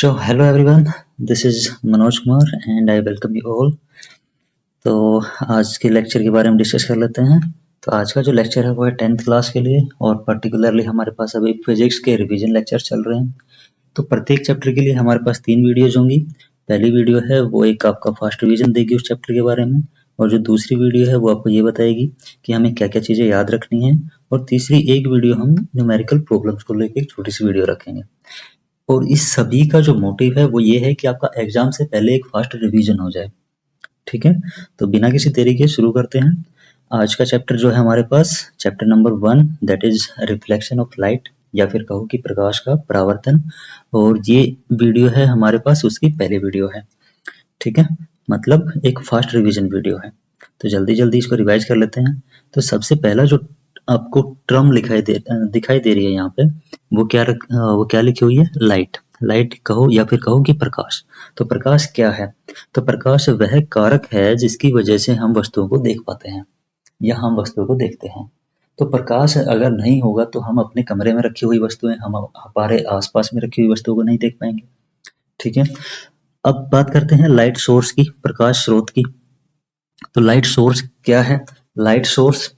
So hello everyone, this is Manoj Kumar and I welcome you all. तो आज के lecture के बारे में डिस्कस कर लेते हैं। तो आज का जो लेक्चर है वो है 10th क्लास के लिए और पर्टिकुलरली हमारे पास अभी फिजिक्स के रिवीजन लेक्चर चल रहे हैं। तो प्रत्येक चैप्टर के लिए हमारे पास 3 वीडियोज होंगी। पहली वीडियो है वो एक आपका फास्ट रिवीजन देगी उस चैप्टर के बारे में, और जो दूसरी वीडियो है वो आपको ये बताएगी कि हमें क्या क्या चीज़ें याद रखनी है, और तीसरी एक वीडियो हम न्यूमेरिकल प्रॉब्लम्स को लेकर एक छोटी सी वीडियो रखेंगे। और इस सभी का जो मोटिव है वो ये है कि आपका एग्जाम से पहले एक फास्ट रिवीजन हो जाए। ठीक है, तो बिना किसी देरी के शुरू करते हैं। आज का चैप्टर जो है हमारे पास chapter number 1 that is reflection of light, या फिर कहो कि प्रकाश का परावर्तन, और ये वीडियो है हमारे पास उसकी पहली वीडियो है। ठीक है, मतलब एक फास्ट रिवीजन वीडियो है। तो जल्दी जल्दी इसको रिवाइज कर लेते हैं। तो सबसे पहला जो आपको टर्म दिखाई दे रही है यहाँ पे, वो क्या लिखी हुई है? लाइट। लाइट कहो या फिर कहो कि प्रकाश। तो प्रकाश क्या है? तो प्रकाश वह कारक है जिसकी वजह से हम वस्तुओं को देख पाते हैं या हम वस्तुओं को देखते हैं। तो प्रकाश अगर नहीं होगा तो हम अपने कमरे में रखी हुई वस्तुएं, हम हमारे आसपास में रखी हुई वस्तुओं को नहीं देख पाएंगे। ठीक है, अब बात करते हैं लाइट सोर्स की, प्रकाश स्रोत की। तो लाइट सोर्स क्या है? लाइट सोर्स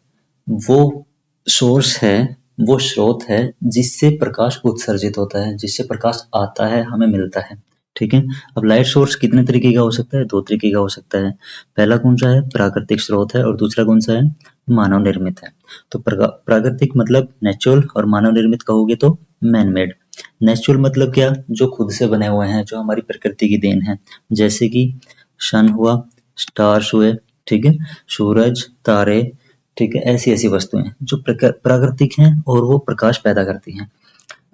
वो सोर्स है, वो स्रोत है जिससे प्रकाश उत्सर्जित होता है, जिससे प्रकाश आता है, हमें मिलता है। ठीक है, अब लाइट सोर्स कितने तरीके का हो सकता है? 2 तरीके का हो सकता है। पहला कौन सा है? प्राकृतिक स्रोत है, और दूसरा कौन सा है? मानव निर्मित है। तो प्राकृतिक मतलब नेचुरल, और मानव निर्मित कहोगे तो मैन मेड। नेचुरल मतलब क्या? जो खुद से बने हुए हैं, जो हमारी प्रकृति की देन है, जैसे कि सन हुआ, स्टार्स हुए, ठीक है, सूरज, तारे, ठीक है, ऐसी ऐसी वस्तुएं जो प्राकृतिक हैं और वो प्रकाश पैदा करती हैं।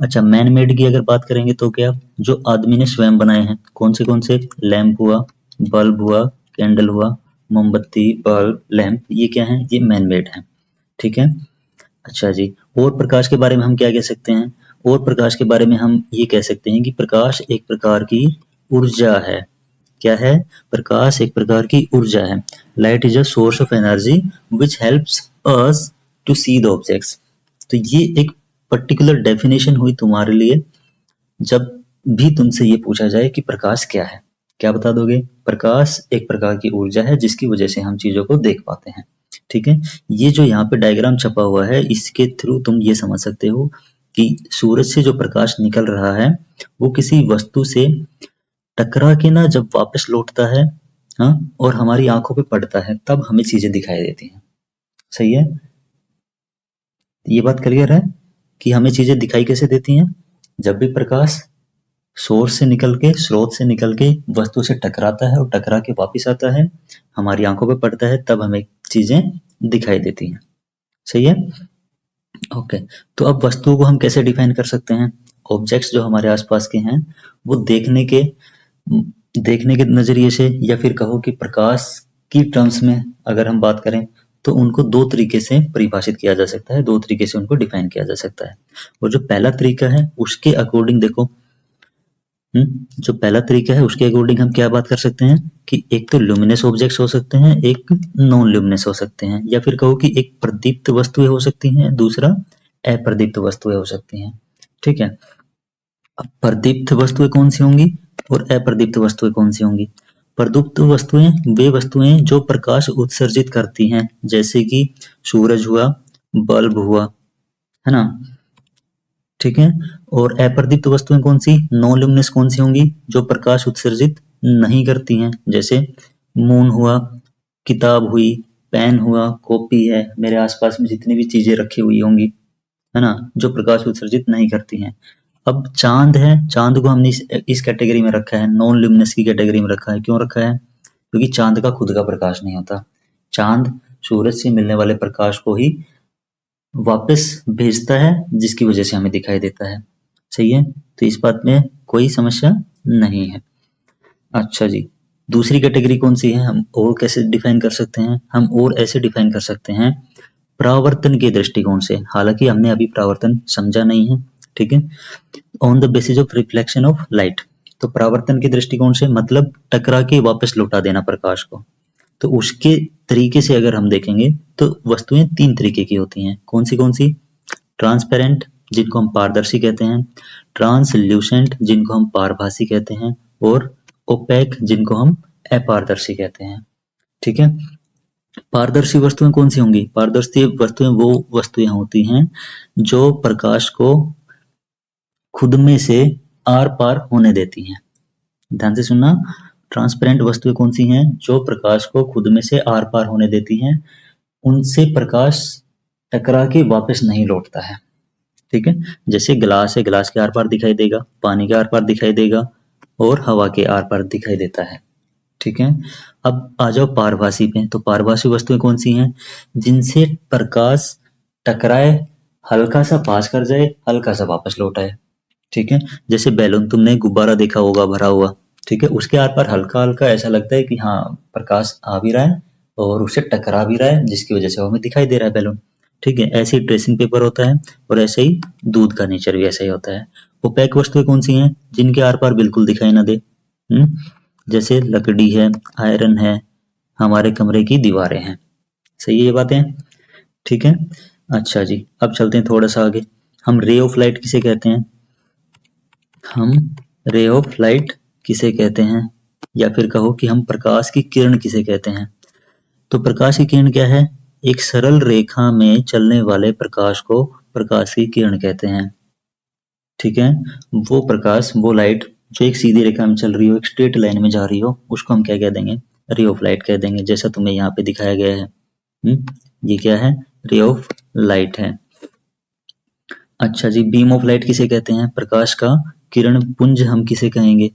अच्छा, मैन मेड की अगर बात करेंगे तो क्या? जो आदमी ने स्वयं बनाए हैं। कौन से? लैंप हुआ, बल्ब हुआ, कैंडल हुआ, मोमबत्ती, बल्ब, लैंप, ये क्या है? ये मैन मेड है। ठीक है, अच्छा जी, और प्रकाश के बारे में हम क्या कह सकते हैं? और प्रकाश के बारे में हम ये कह सकते हैं कि प्रकाश एक प्रकार की ऊर्जा है। क्या है? प्रकाश एक प्रकार की ऊर्जा है। Light is a source of energy which helps us to see the objects. तो ये एक पर्टिकुलर डेफिनेशन हुई तुम्हारे लिए। जब भी तुमसे ये पूछा जाए कि प्रकाश क्या है, क्या बता दोगे? प्रकाश एक प्रकार की ऊर्जा है जिसकी वजह से हम चीजों को देख पाते हैं। ठीक है, ये जो यहाँ पे डायग्राम छपा हुआ है, इसके थ्रू तुम ये समझ सकते हो कि सूरज से जो प्रकाश निकल रहा है वो किसी वस्तु से टकरा के ना जब वापस लौटता है, हाँ, और हमारी आंखों पे पड़ता है, तब हमें चीजें दिखाई देती हैं। सही है, ये बात क्लियर है कि हमें चीजें दिखाई कैसे देती हैं? जब भी प्रकाश सोर्स से निकल के, स्रोत से निकल के वस्तु से टकराता है और टकरा के वापस आता है, हमारी आंखों पे पड़ता है, तब हमें चीजें दिखाई देती हैं। सही है, ओके। तो अब वस्तुओं को हम कैसे डिफाइन कर सकते हैं? ऑब्जेक्ट्स जो हमारे आसपास के हैं वो देखने के नजरिए से, या फिर कहो कि प्रकाश की टर्म्स में अगर हम बात करें तो उनको 2 तरीके से परिभाषित किया जा सकता है, 2 तरीके से उनको डिफाइन किया जा सकता है। और जो पहला तरीका है उसके अकॉर्डिंग देखो, जो पहला तरीका है उसके अकॉर्डिंग हम क्या बात कर सकते हैं कि एक तो ल्यूमिनस ऑब्जेक्ट्स हो सकते हैं, एक नॉन ल्यूमिनस हो सकते हैं, या फिर कहो कि एक प्रदीप्त वस्तुएं हो सकती हैं, दूसरा अप्रदीप्त वस्तुएं हो सकती हैं। ठीक है, अब प्रदीप्त वस्तुएं कौन सी होंगी और अप्रदीप्त वस्तुएं कौन सी होंगी? प्रदीप्त वस्तुएं वे वस्तुएं जो प्रकाश उत्सर्जित करती हैं, जैसे कि सूरज हुआ, बल्ब हुआ, है ना। ठीक है, और अप्रदीप्त वस्तुएं कौन सी? नॉन ल्यूमिनस कौन सी होंगी? जो प्रकाश उत्सर्जित नहीं करती हैं, जैसे मून हुआ, किताब हुई, पेन हुआ, कॉपी है, मेरे आसपास में जितनी भी चीजें रखी हुई होंगी, है ना, जो प्रकाश उत्सर्जित नहीं करती हैं। अब चांद है, चांद को हमने इस कैटेगरी में रखा है, नॉन ल्यूमिनस की कैटेगरी में रखा है। क्यों रखा है? क्योंकि चांद का खुद का प्रकाश नहीं होता। चांद सूरज से मिलने वाले प्रकाश को ही वापस भेजता है, जिसकी वजह से हमें दिखाई देता है। सही है, तो इस बात में कोई समस्या नहीं है। अच्छा जी, दूसरी कैटेगरी कौन सी है? हम और कैसे डिफाइन कर सकते हैं? हम और ऐसे डिफाइन कर सकते हैं परावर्तन के दृष्टिकोण से। हालांकि हमने अभी परावर्तन समझा नहीं है, ठीक है। On the basis of reflection of light, तो परावर्तन के दृष्टिकोण से मतलब टकरा के वापस लौटा देना प्रकाश को। तो उसके तरीके से अगर हम देखेंगे तो वस्तुएं 3 तरीके की होती हैं। कौन सी? ट्रांसपेरेंट, जिनको हम पारदर्शी कहते हैं, ट्रांसल्यूसेंट जिनको हम पारभासी कहते हैं, और ओपेक जिनको हम अपारदर्शी कहते हैं। ठीक है, पारदर्शी वस्तुएं कौन सी होंगी? पारदर्शी वस्तुएं वो वस्तुएं होती हैं जो प्रकाश को खुद में से आर पार होने देती हैं। ध्यान से सुनना, ट्रांसपेरेंट वस्तुएं कौन सी हैं? जो प्रकाश को खुद में से आर पार होने देती हैं, उनसे प्रकाश टकरा के वापस नहीं लौटता है। ठीक है, जैसे गिलास है, गिलास के आर पार दिखाई देगा, पानी के आर पार दिखाई देगा, और हवा के आर पार दिखाई देता है। ठीक है, अब आ जाओ पारभासी पे। तो पारभासी वस्तुएं कौन सी हैं? जिनसे प्रकाश टकराए, हल्का सा पास कर जाए, हल्का सा वापस लौट आए। ठीक है, जैसे बैलून, तुमने गुब्बारा देखा होगा भरा हुआ, ठीक है, उसके आर पार हल्का हल्का ऐसा लगता है कि हाँ प्रकाश आ भी रहा है और उससे टकरा भी रहा है, जिसकी वजह से हमें दिखाई दे रहा है बैलून। ठीक है, ऐसे ही ट्रेसिंग पेपर होता है, और ऐसे ही दूध का नेचर भी ऐसा ही होता है। ओपेक वस्तुएं कौन सी हैं? जिनके आर पार बिल्कुल दिखाई ना दे। जैसे लकड़ी है, आयरन है, हमारे कमरे की दीवारें हैं। सही है ये बातें? ठीक है, अच्छा जी, अब चलते हैं थोड़ा सा आगे। हम रे ऑफ लाइट किसे कहते हैं? हम रे ऑफ लाइट किसे कहते हैं, या फिर कहो कि हम प्रकाश की किरण किसे कहते हैं? तो प्रकाश की किरण क्या है? एक सरल रेखा में चलने वाले प्रकाश को प्रकाश की किरण कहते हैं। ठीक है, वो प्रकाश, वो लाइट जो एक सीधी रेखा में चल रही हो, एक स्ट्रेट लाइन में जा रही हो, उसको हम क्या कह देंगे? रे ऑफ लाइट कह देंगे, जैसा तुम्हें यहाँ पे दिखाया गया है। ये क्या है? रे ऑफ लाइट है। अच्छा जी, बीम ऑफ लाइट किसे कहते हैं? प्रकाश का किरण पुंज हम किसे कहेंगे?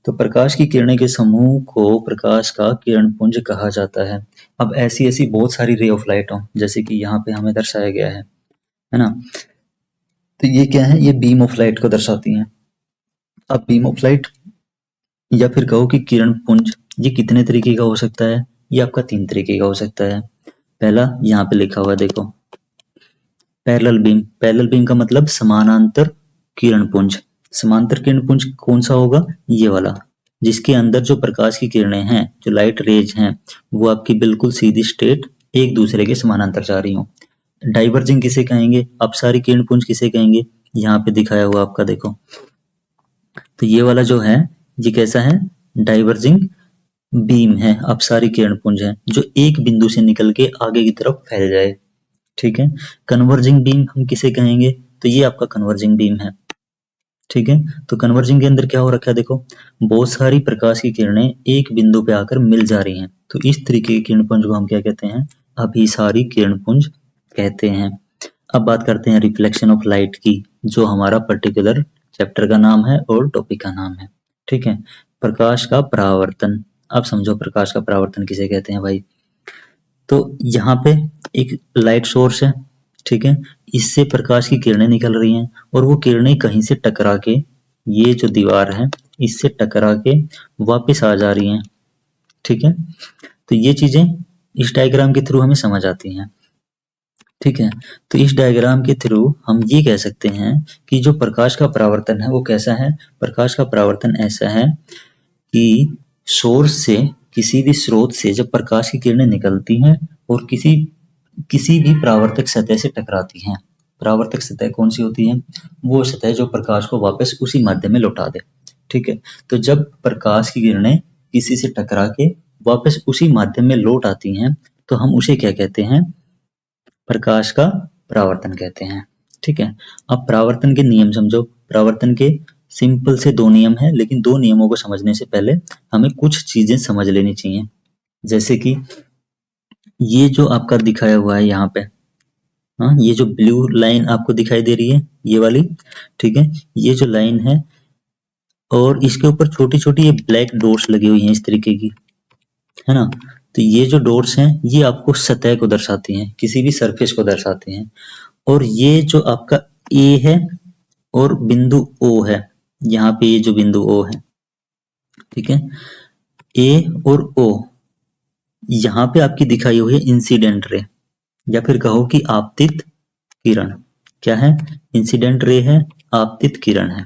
तो प्रकाश की किरणें के समूह को प्रकाश का किरण पुंज कहा जाता है। अब ऐसी ऐसी बहुत सारी रे ऑफ लाइट हो, जैसे कि यहाँ पे हमें दर्शाया गया है ना? तो ये क्या है? ये बीम ऑफ लाइट को दर्शाती हैं। अब बीम ऑफ लाइट, या फिर कहो कि किरण पुंज, ये कितने तरीके का हो सकता है? ये आपका 3 तरीके का हो सकता है। पहला यहाँ पे लिखा हुआ है, देखो, पैरेलल बीम। पैरेलल बीम का मतलब समानांतर किरण पुंज। समांतर किरण पुंज कौन सा होगा? ये वाला, जिसके अंदर जो प्रकाश की किरणें हैं, जो लाइट रेज हैं, वो आपकी बिल्कुल सीधी स्ट्रेट एक दूसरे के समानांतर जा रही हो। डाइवर्जिंग किसे कहेंगे? अपसारी किरण पुंज किसे कहेंगे? यहाँ पे दिखाया हुआ आपका देखो, तो ये वाला जो है, ये कैसा है? डाइवर्जिंग बीम है, अपसारी किरण पुंज है, जो एक बिंदु से निकल के आगे की तरफ फैल जाए। ठीक है, कन्वर्जिंग बीम हम किसे कहेंगे? तो ये आपका कन्वर्जिंग बीम है। ठीक है, तो कन्वर्जिंग के अंदर क्या हो रखा है? देखो, बहुत सारी प्रकाश की किरणें एक बिंदु पे आकर मिल जा रही हैं, तो इस तरीके के किरण पुंज को हम क्या कहते हैं? अभिसारी किरण पुंज कहते हैं। अब बात करते हैं रिफ्लेक्शन ऑफ लाइट की, जो हमारा पर्टिकुलर चैप्टर का नाम है और टॉपिक का नाम है। ठीक है, प्रकाश का परावर्तन। अब समझो प्रकाश का परावर्तन किसे कहते हैं भाई? तो यहाँ पे एक लाइट सोर्स है, ठीक है, इससे प्रकाश की किरणें निकल रही हैं, और वो किरणें कहीं से टकरा के, ये जो दीवार है इससे टकरा के वापस आ जा रही हैं। ठीक है, तो ये चीजें इस डायग्राम के थ्रू हमें समझ आती हैं। ठीक है, तो इस डायग्राम के थ्रू हम ये कह सकते हैं कि जो प्रकाश का परावर्तन है वो कैसा है? प्रकाश का परावर्तन ऐसा है कि सोर्स से, किसी भी स्रोत से जब प्रकाश की किरणें निकलती हैं और किसी किसी भी परावर्तक सतह से टकराती हैं। परावर्तक सतह कौन सी होती है? वो सतह जो प्रकाश को वापस उसी माध्यम में लौटा दे। ठीक है, तो जब प्रकाश की किरणें किसी से टकरा के वापस उसी माध्यम में लौट आती हैं, तो हम उसे क्या कहते हैं? प्रकाश का परावर्तन कहते हैं। ठीक है, अब परावर्तन के नियम समझो। परावर्तन के सिंपल से 2 नियम हैं, लेकिन 2 नियमों को समझने से पहले हमें कुछ चीजें समझ लेनी चाहिए। जैसे कि ये जो आपका दिखाया हुआ है यहाँ पे, हाँ, ये जो ब्लू लाइन आपको दिखाई दे रही है, ये वाली, ठीक है, ये जो लाइन है, और इसके ऊपर छोटी छोटी ये ब्लैक डॉट्स लगी हुई हैं इस तरीके की, है ना? तो ये जो डॉट्स हैं ये आपको सतह को दर्शाती हैं, किसी भी सरफेस को दर्शाती हैं। और ये जो आपका ए है और बिंदु ओ है, यहाँ पे ये जो बिंदु ओ है, ठीक है, ए और ओ, यहाँ पे आपकी दिखाई हुई है इंसिडेंट रे, या फिर कहो कि आपतित किरण। क्या है? इंसिडेंट रे है, आपतित किरण है।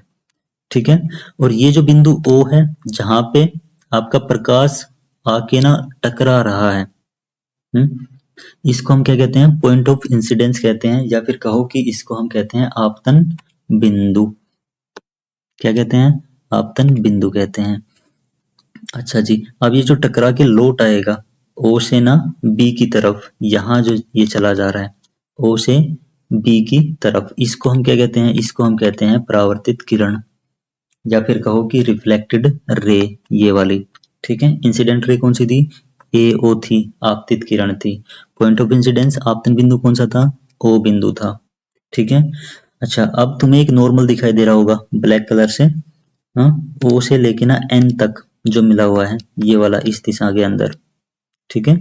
ठीक है, और ये जो बिंदु ओ है, जहां पे आपका प्रकाश आके ना टकरा रहा है, इसको हम क्या कहते हैं, पॉइंट ऑफ इंसिडेंस कहते हैं, या फिर कहो कि इसको हम कहते हैं आपतन बिंदु। क्या कहते हैं, आपतन बिंदु कहते हैं। अच्छा जी, अब ये जो टकरा के लौट आएगा ओ से ना बी की तरफ, यहाँ जो ये चला जा रहा है ओ से बी की तरफ, इसको हम क्या कहते हैं, इसको हम कहते हैं परावर्तित किरण, या फिर कहो कि रिफ्लेक्टेड रे, ये वाली। ठीक है, इंसिडेंट रे कौन सी थी, ए ओ थी, आपतित किरण थी। पॉइंट ऑफ इंसिडेंस आपतन बिंदु कौन सा था, ओ बिंदु था। ठीक है, अच्छा अब तुम्हें एक नॉर्मल दिखाई दे रहा होगा ब्लैक कलर से, हाँ, ओ से लेके ना एन तक जो मिला हुआ है, ये वाला इस दिशा के अंदर। ठीक है,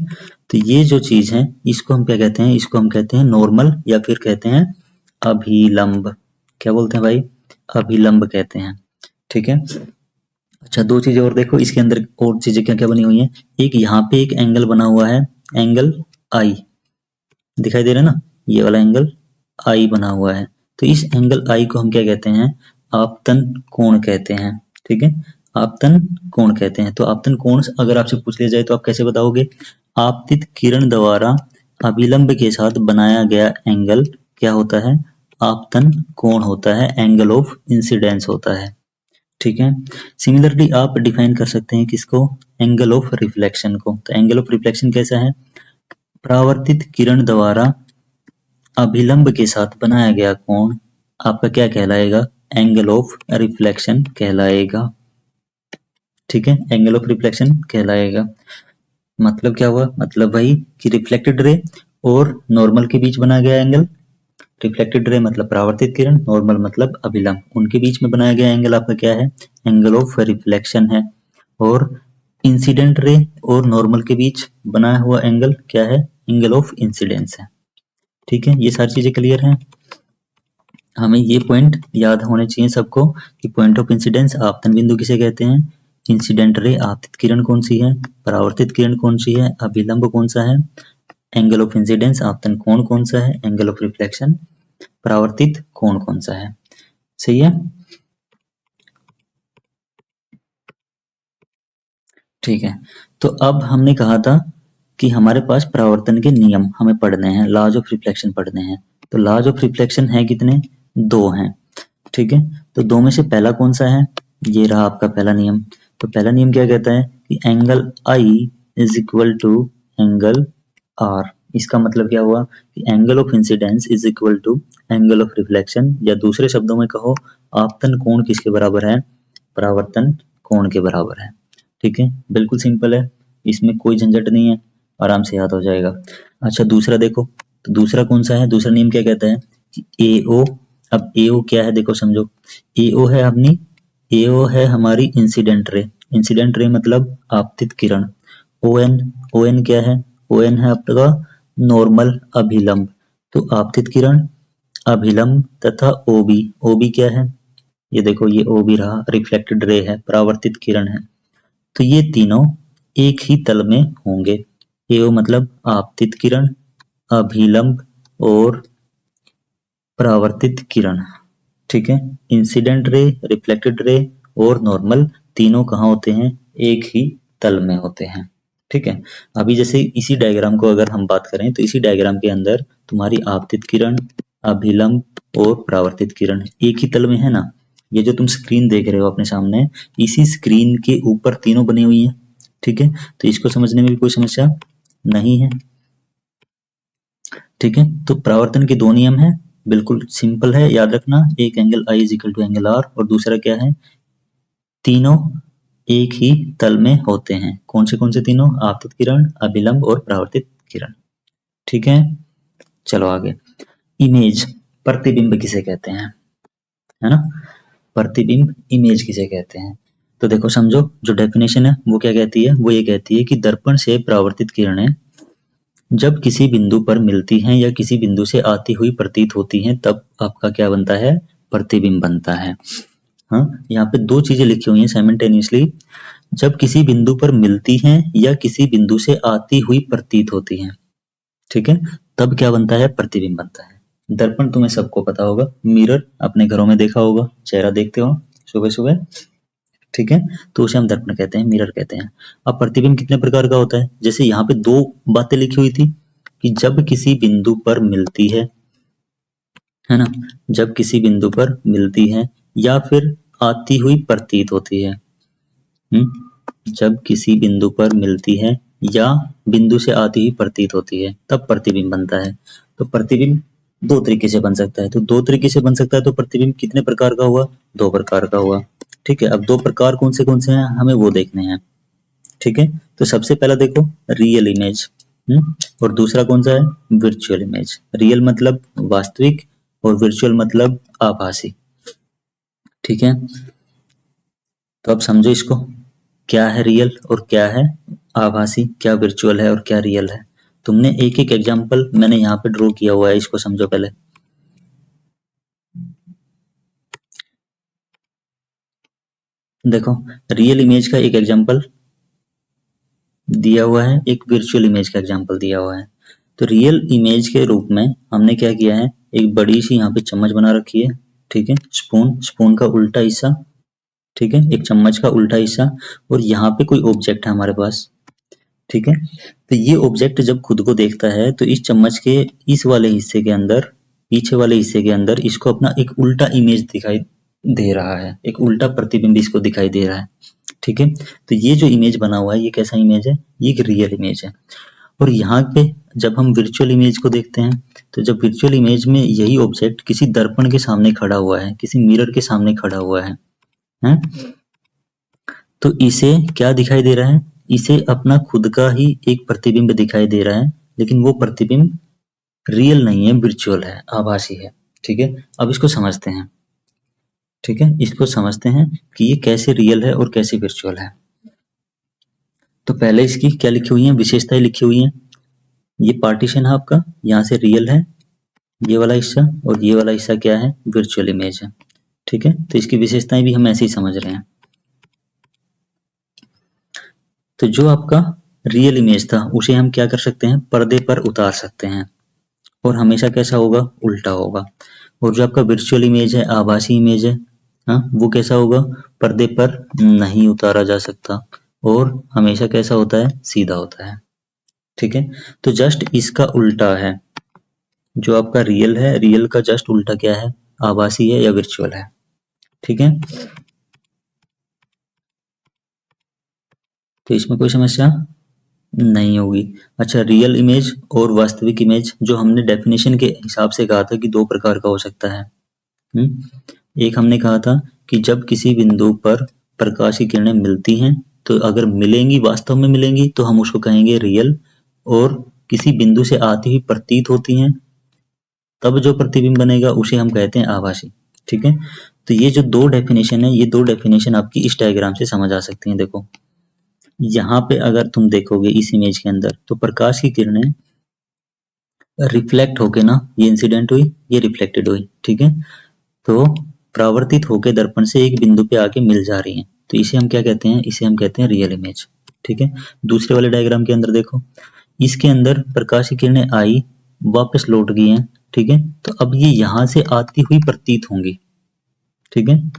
तो ये जो चीज है इसको हम क्या कहते हैं, इसको हम कहते हैं नॉर्मल, या फिर कहते हैं अभिलंब। क्या बोलते हैं भाई, अभिलंब कहते हैं। ठीक है, अच्छा दो चीजें और देखो इसके अंदर, और चीजें क्या क्या बनी हुई हैं। एक यहाँ पे एक एंगल बना हुआ है, एंगल आई, दिखाई दे रहा है ना, ये वाला एंगल आई बना हुआ है। तो इस एंगल आई को हम क्या कहते हैं, आपतन कोण कहते हैं। ठीक है, आपतन कोण कहते हैं। तो आपतन कोण अगर आपसे पूछ लिया जाए तो आप कैसे बताओगे, आपतित किरण द्वारा अभिलंब के साथ बनाया गया एंगल क्या होता है, आपतन कोण होता है, एंगल ऑफ इंसिडेंस होता है। ठीक है, सिमिलरली आप डिफाइन कर सकते हैं किसको, एंगल ऑफ रिफ्लेक्शन को। तो एंगल ऑफ रिफ्लेक्शन कैसा है, परावर्तित किरण द्वारा अभिलंब के साथ बनाया गया कोण आपका क्या कहलाएगा, एंगल ऑफ रिफ्लेक्शन कहलाएगा। ठीक है, एंगल ऑफ रिफ्लेक्शन कहलाएगा। मतलब क्या हुआ, मतलब भाई कि रिफ्लेक्टेड रे और नॉर्मल के बीच बनाया गया एंगल, रिफ्लेक्टेड रे मतलब परावर्तित किरण, नॉर्मल मतलब अभिलंब, उनके बीच में बनाया गया एंगल आपका क्या है, एंगल ऑफ रिफ्लेक्शन है। और इंसिडेंट रे और नॉर्मल के बीच बनाया हुआ एंगल क्या है, एंगल ऑफ इंसिडेंस है। ठीक है, ये सारी चीजें क्लियर हैं। हमें ये पॉइंट याद होने चाहिए सबको कि पॉइंट ऑफ इंसिडेंस आपतन बिंदु किसे कहते हैं, इंसिडेंट रे आपतित किरण कौन सी है, परावर्तित किरण कौन सी है, अभिलंब कौन सा है, एंगल ऑफ इंसिडेंस आपतन कोण कौन सा है, एंगल ऑफ रिफ्लेक्शन परावर्तित कोण कौन सा है। सही है, ठीक है। तो अब हमने कहा था कि हमारे पास परावर्तन के नियम हमें पढ़ने हैं, लॉज ऑफ रिफ्लेक्शन पढ़ने हैं। तो लॉज ऑफ रिफ्लेक्शन है कितने, दो हैं। ठीक है, तो दो में से पहला कौन सा है, ये रहा आपका पहला नियम। तो पहला नियम क्या कहता है कि angle I is equal to angle R. इसका मतलब क्या हुआ कि angle of incidence is equal to angle of reflection, या दूसरे शब्दों में कहो आपतन कोण किसके बराबर है, परावर्तन कोण के बराबर है। ठीक है, बिल्कुल सिंपल है, इसमें कोई झंझट नहीं है, आराम से याद हो जाएगा। अच्छा दूसरा देखो, तो दूसरा कौन सा है, दूसरा नियम क्या कहता है कि ए ओ, अब ए ओ क्या है देखो समझो, ए ओ है अपनी, ए ओ है हमारी इंसिडेंट रे, इंसिडेंट रे मतलब आपतित किरण। ओ एन, ओ एन क्या है, ओ एन है आपका नॉर्मल अभिलंब। तो आपतित किरण, अभिलंब तथा ओ बी, ओ बी क्या है, ये देखो ये ओ बी रहा, रिफ्लेक्टेड रे है, परावर्तित किरण है। तो ये तीनों एक ही तल में होंगे। एओ मतलब आपतित किरण, अभिलंब और परावर्तित किरण। ठीक है, इंसिडेंट रे, रिफ्लेक्टेड रे और नॉर्मल तीनों कहाँ होते हैं, एक ही तल में होते हैं। ठीक है, अभी जैसे इसी डायग्राम को अगर हम बात करें तो इसी डायग्राम के अंदर तुम्हारी आपतित किरण, अभिलंब और परावर्तित किरण एक ही तल में है ना। ये जो तुम स्क्रीन देख रहे हो अपने सामने, इसी स्क्रीन के ऊपर तीनों बनी हुई है। ठीक है, तो इसको समझने में भी कोई समस्या नहीं है। ठीक है, तो परावर्तन के दो नियम है, बिल्कुल सिंपल है, याद रखना, एक angle I is equal to angle R, और दूसरा क्या है, तीनों एक ही तल में होते हैं। कौन से तीनों, आपतित किरण, अभिलंब और परावर्तित किरण। ठीक है, चलो आगे। इमेज, प्रतिबिंब किसे कहते हैं, है ना, प्रतिबिंब इमेज किसे कहते हैं। तो देखो समझो, जो डेफिनेशन है वो क्या कहती है, वो ये कहती है कि दर्पण से परावर्तित किरणें जब किसी बिंदु पर मिलती हैं या किसी बिंदु से आती हुई प्रतीत होती हैं, तब आपका क्या बनता है, प्रतिबिंब बनता है। हाँ, यहाँ पे दो चीजें लिखी हुई हैं साइमल्टेनियसली, जब किसी बिंदु पर मिलती हैं या किसी बिंदु से आती हुई प्रतीत होती हैं, ठीक है, तब क्या बनता है, प्रतिबिंब बनता है। दर्पण तुम्हें सबको पता होगा, मिरर अपने घरों में देखा होगा, चेहरा देखते हो सुबह सुबह, ठीक है, तो उसे हम दर्पण कहते हैं, मिरर कहते हैं। अब प्रतिबिंब कितने प्रकार का होता है, जैसे यहाँ पे दो बातें लिखी हुई थी, कि जब किसी बिंदु पर मिलती है ना, जब किसी बिंदु पर मिलती है या फिर आती हुई प्रतीत होती है। जब किसी बिंदु पर मिलती है या बिंदु से आती हुई प्रतीत होती है तब प्रतिबिंब बनता है। तो प्रतिबिंब दो तरीके से बन सकता है, तो दो तरीके से बन सकता है, तो प्रतिबिंब कितने प्रकार का हुआ, दो प्रकार का हुआ। ठीक है, अब दो प्रकार कौन से हैं हमें वो देखने हैं। ठीक है, तो सबसे पहला देखो रियल इमेज, और दूसरा कौन सा है, वर्चुअल इमेज। रियल मतलब वास्तविक और वर्चुअल मतलब आभासी। ठीक है, तो अब समझो इसको, क्या है रियल और क्या है आभासी, क्या वर्चुअल है और क्या रियल है। तुमने एक एक एग्जांपल मैंने यहाँ पे ड्रॉ किया हुआ है, इसको समझो पहले। देखो, रियल इमेज का एक एग्जांपल दिया हुआ है, एक वर्चुअल इमेज का एग्जांपल दिया हुआ है। तो रियल इमेज के रूप में हमने क्या किया है, एक बड़ी सी यहाँ पे चम्मच बना रखी है। ठीक है, स्पून का उल्टा हिस्सा, ठीक है, एक चम्मच का उल्टा हिस्सा, और यहाँ पे कोई ऑब्जेक्ट है हमारे पास। ठीक है, तो ये ऑब्जेक्ट जब खुद को देखता है तो इस चम्मच के इस वाले हिस्से के अंदर, पीछे वाले हिस्से के अंदर इसको अपना एक उल्टा इमेज दिखाई दे रहा है, एक उल्टा प्रतिबिंब इसको दिखाई दे रहा है। ठीक है, तो ये जो इमेज बना हुआ है ये कैसा इमेज है, ये एक रियल इमेज है। और यहाँ पे जब हम वर्चुअल इमेज को देखते हैं, तो जब वर्चुअल इमेज में यही ऑब्जेक्ट किसी दर्पण के सामने खड़ा हुआ है, किसी मिरर के सामने खड़ा हुआ है, तो इसे क्या दिखाई दे रहा है, इसे अपना खुद का ही एक प्रतिबिंब दिखाई दे रहा है, लेकिन वो प्रतिबिंब रियल नहीं है, वर्चुअल है, आभासी है। ठीक है, अब इसको समझते हैं। ठीक है, इसको समझते हैं कि ये कैसे रियल है और कैसे वर्चुअल है। तो पहले इसकी क्या लिखी हुई है, विशेषताएं लिखी हुई है। ये पार्टीशन है आपका, यहाँ से रियल है ये वाला हिस्सा, और ये वाला हिस्सा क्या है, वर्चुअल इमेज है। ठीक है, तो इसकी विशेषताएं भी हम ऐसे ही समझ रहे हैं। तो जो आपका रियल इमेज था उसे हम क्या कर सकते हैं, पर्दे पर उतार सकते हैं, और हमेशा कैसा होगा, उल्टा होगा। और जो आपका वर्चुअल इमेज है, आभासी इमेज है, हाँ, वो कैसा होगा, पर्दे पर नहीं उतारा जा सकता, और हमेशा कैसा होता है, सीधा होता है। ठीक है, तो जस्ट इसका उल्टा है, जो आपका रियल है, रियल का जस्ट उल्टा क्या है, आभासी है या वर्चुअल है। ठीक है, तो इसमें कोई समस्या नहीं होगी। अच्छा, रियल इमेज और वास्तविक इमेज जो हमने डेफिनेशन के हिसाब से कहा था कि दो प्रकार का हो सकता है। एक हमने कहा था कि जब किसी बिंदु पर प्रकाश की किरणें मिलती हैं, तो अगर मिलेंगी, वास्तव में मिलेंगी, तो हम उसको कहेंगे रियल, और किसी बिंदु से आती हुई प्रतीत होती हैं तब जो प्रतिबिंब बनेगा उसे हम कहते हैं आभासी। ठीक है, तो ये जो दो डेफिनेशन है, ये दो डेफिनेशन आपकी इस डायग्राम से समझ आ सकती हैं। देखो, यहाँ पे अगर तुम देखोगे इस इमेज के अंदर, तो प्रकाश की किरणें रिफ्लेक्ट होके ना, ये इंसिडेंट हुई, ये रिफ्लेक्टेड हुई। ठीक है, तो परावर्तित होके दर्पण से एक बिंदु पे आके मिल जा रही हैं, तो इसे हम क्या कहते हैं, इसे हम कहते हैं रियल इमेज। ठीक है, दूसरे वाले डायग्राम के अंदर देखो, इसके अंदर प्रकाश की किरणें आई, वापस लौट गई हैं। ठीक है, तो अब ये यहाँ से आती हुई प्रतीत होंगी। ठीक है,